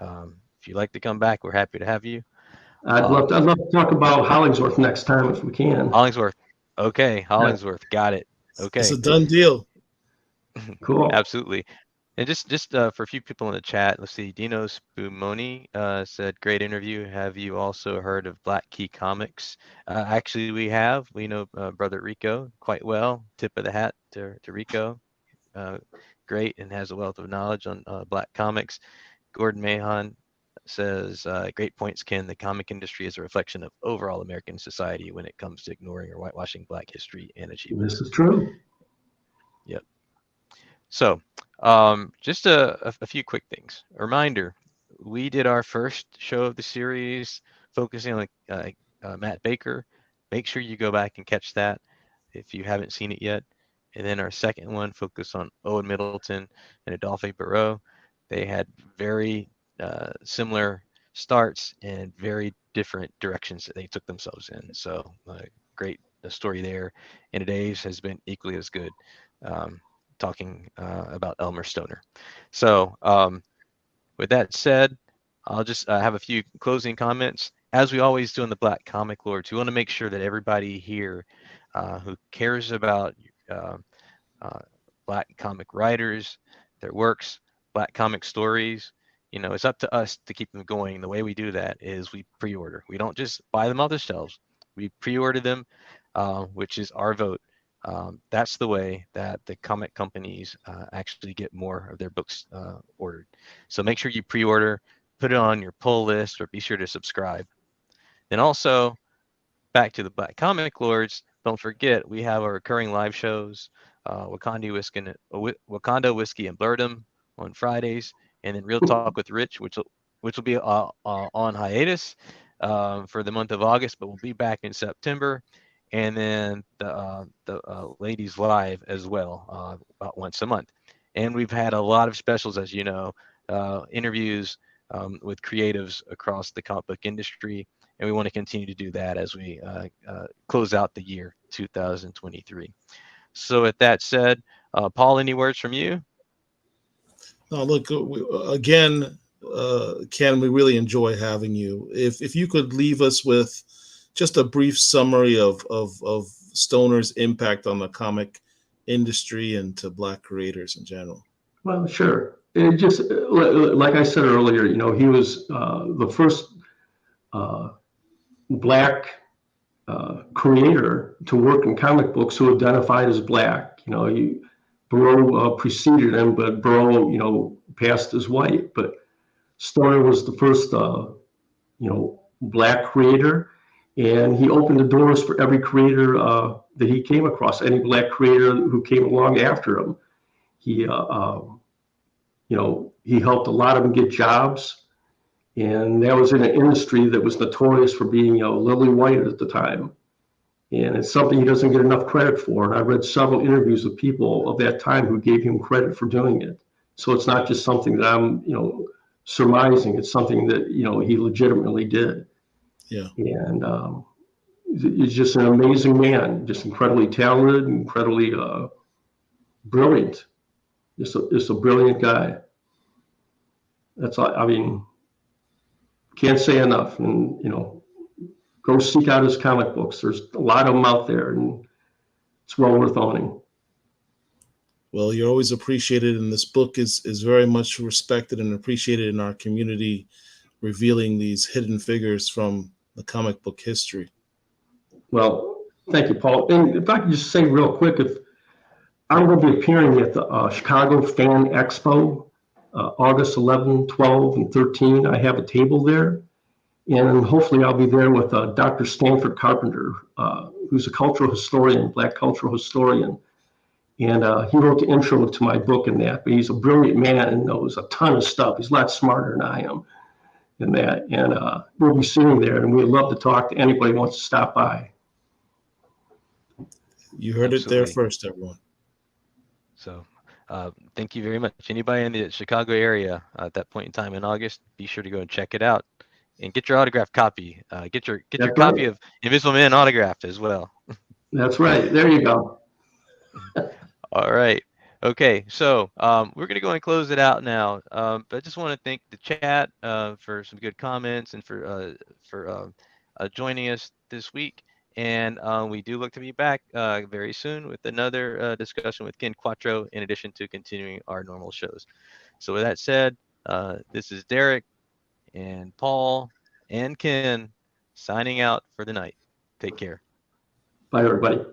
if you'd like to come back, we're happy to have you. I'd love to talk about Hollingsworth next time if we can. Hollingsworth. Okay, Hollingsworth. Got it. Okay. It's a done deal. Cool. Absolutely. And just for a few people in the chat, let's see. Dino Spumoni said, "Great interview. Have you also heard of Black Key Comics?" Actually, we have. We know Brother Rico quite well. Tip of the hat to Rico. Great, and has a wealth of knowledge on Black comics. Gordon Mahon says, "Great points, Ken. The comic industry is a reflection of overall American society when it comes to ignoring or whitewashing Black history and achievements." This is true. Yep. So, just a few quick things. A reminder, we did our first show of the series focusing on Matt Baker. Make sure you go back and catch that if you haven't seen it yet. And then our second one focused on Owen Middleton and Adolphe Barreau. They had very similar starts and very different directions that they took themselves in. So great story there. And today's has been equally as good. Talking about Elmer Stoner. So with that said, I'll just have a few closing comments. As we always do in the Black Comic Lords, we want to make sure that everybody here who cares about Black comic writers, their works, Black comic stories, it's up to us to keep them going. The way we do that is we pre-order. We don't just buy them off the shelves. We pre-order them, which is our vote. That's the way that the comic companies actually get more of their books ordered. So make sure you pre-order, put it on your pull list, or be sure to subscribe. And also, back to the Black Comic Lords, don't forget, we have our recurring live shows, Wakanda Whiskey and Blurdom on Fridays, and then Real Talk with Rich, which will be on hiatus for the month of August, but we'll be back in September. And then the Ladies Live as well, about once a month. And we've had a lot of specials, as you know, interviews with creatives across the comic book industry. And we want to continue to do that as we close out the year 2023. So with that said, Paul, any words from you? No, look, again, Ken, we really enjoy having you. If you could leave us with just a brief summary of Stoner's impact on the comic industry and to Black creators in general. Well, sure. It just, like I said earlier, he was the first Black creator to work in comic books who identified as Black. Barreau preceded him, but Barreau, passed as white. But Stoner was the first, Black creator. And he opened the doors for every creator that he came across, any Black creator who came along after him. He, he helped a lot of them get jobs. And that was in an industry that was notorious for being, lily white at the time. And it's something he doesn't get enough credit for. And I read several interviews with people of that time who gave him credit for doing it. So it's not just something that I'm, surmising. It's something that, he legitimately did. Yeah. And he's just an amazing man, just incredibly talented, incredibly brilliant. Just a brilliant guy. That's all. I mean, can't say enough. And, go seek out his comic books. There's a lot of them out there, and it's well worth owning. Well, you're always appreciated, and this book is very much respected and appreciated in our community, revealing these hidden figures from the comic book history. Well, thank you, Paul. And if I could just say real quick, if I'm going to be appearing at the Chicago Fan Expo, August 11, 12, and 13. I have a table there. And hopefully I'll be there with Dr. Stanford Carpenter, who's a cultural historian, Black cultural historian. And he wrote the intro to my book in that. But he's a brilliant man and knows a ton of stuff. He's a lot smarter than I am in that. And we'll be sitting there, and we'd love to talk to anybody who wants to stop by. You heard it there Absolutely. first, everyone. So thank you very much. Anybody in the Chicago area at that point in time in August, be sure to go and check it out and get your autographed copy. Get your That's copy right. of Invisible Man autographed as well. That's right. There you go. All right. Okay, so we're going to go and close it out now. But I just want to thank the chat for some good comments and for joining us this week. And we do look to be back very soon with another discussion with Ken Quattro, in addition to continuing our normal shows. So with that said, this is Derek and Paul and Ken signing out for the night. Take care. Bye, everybody.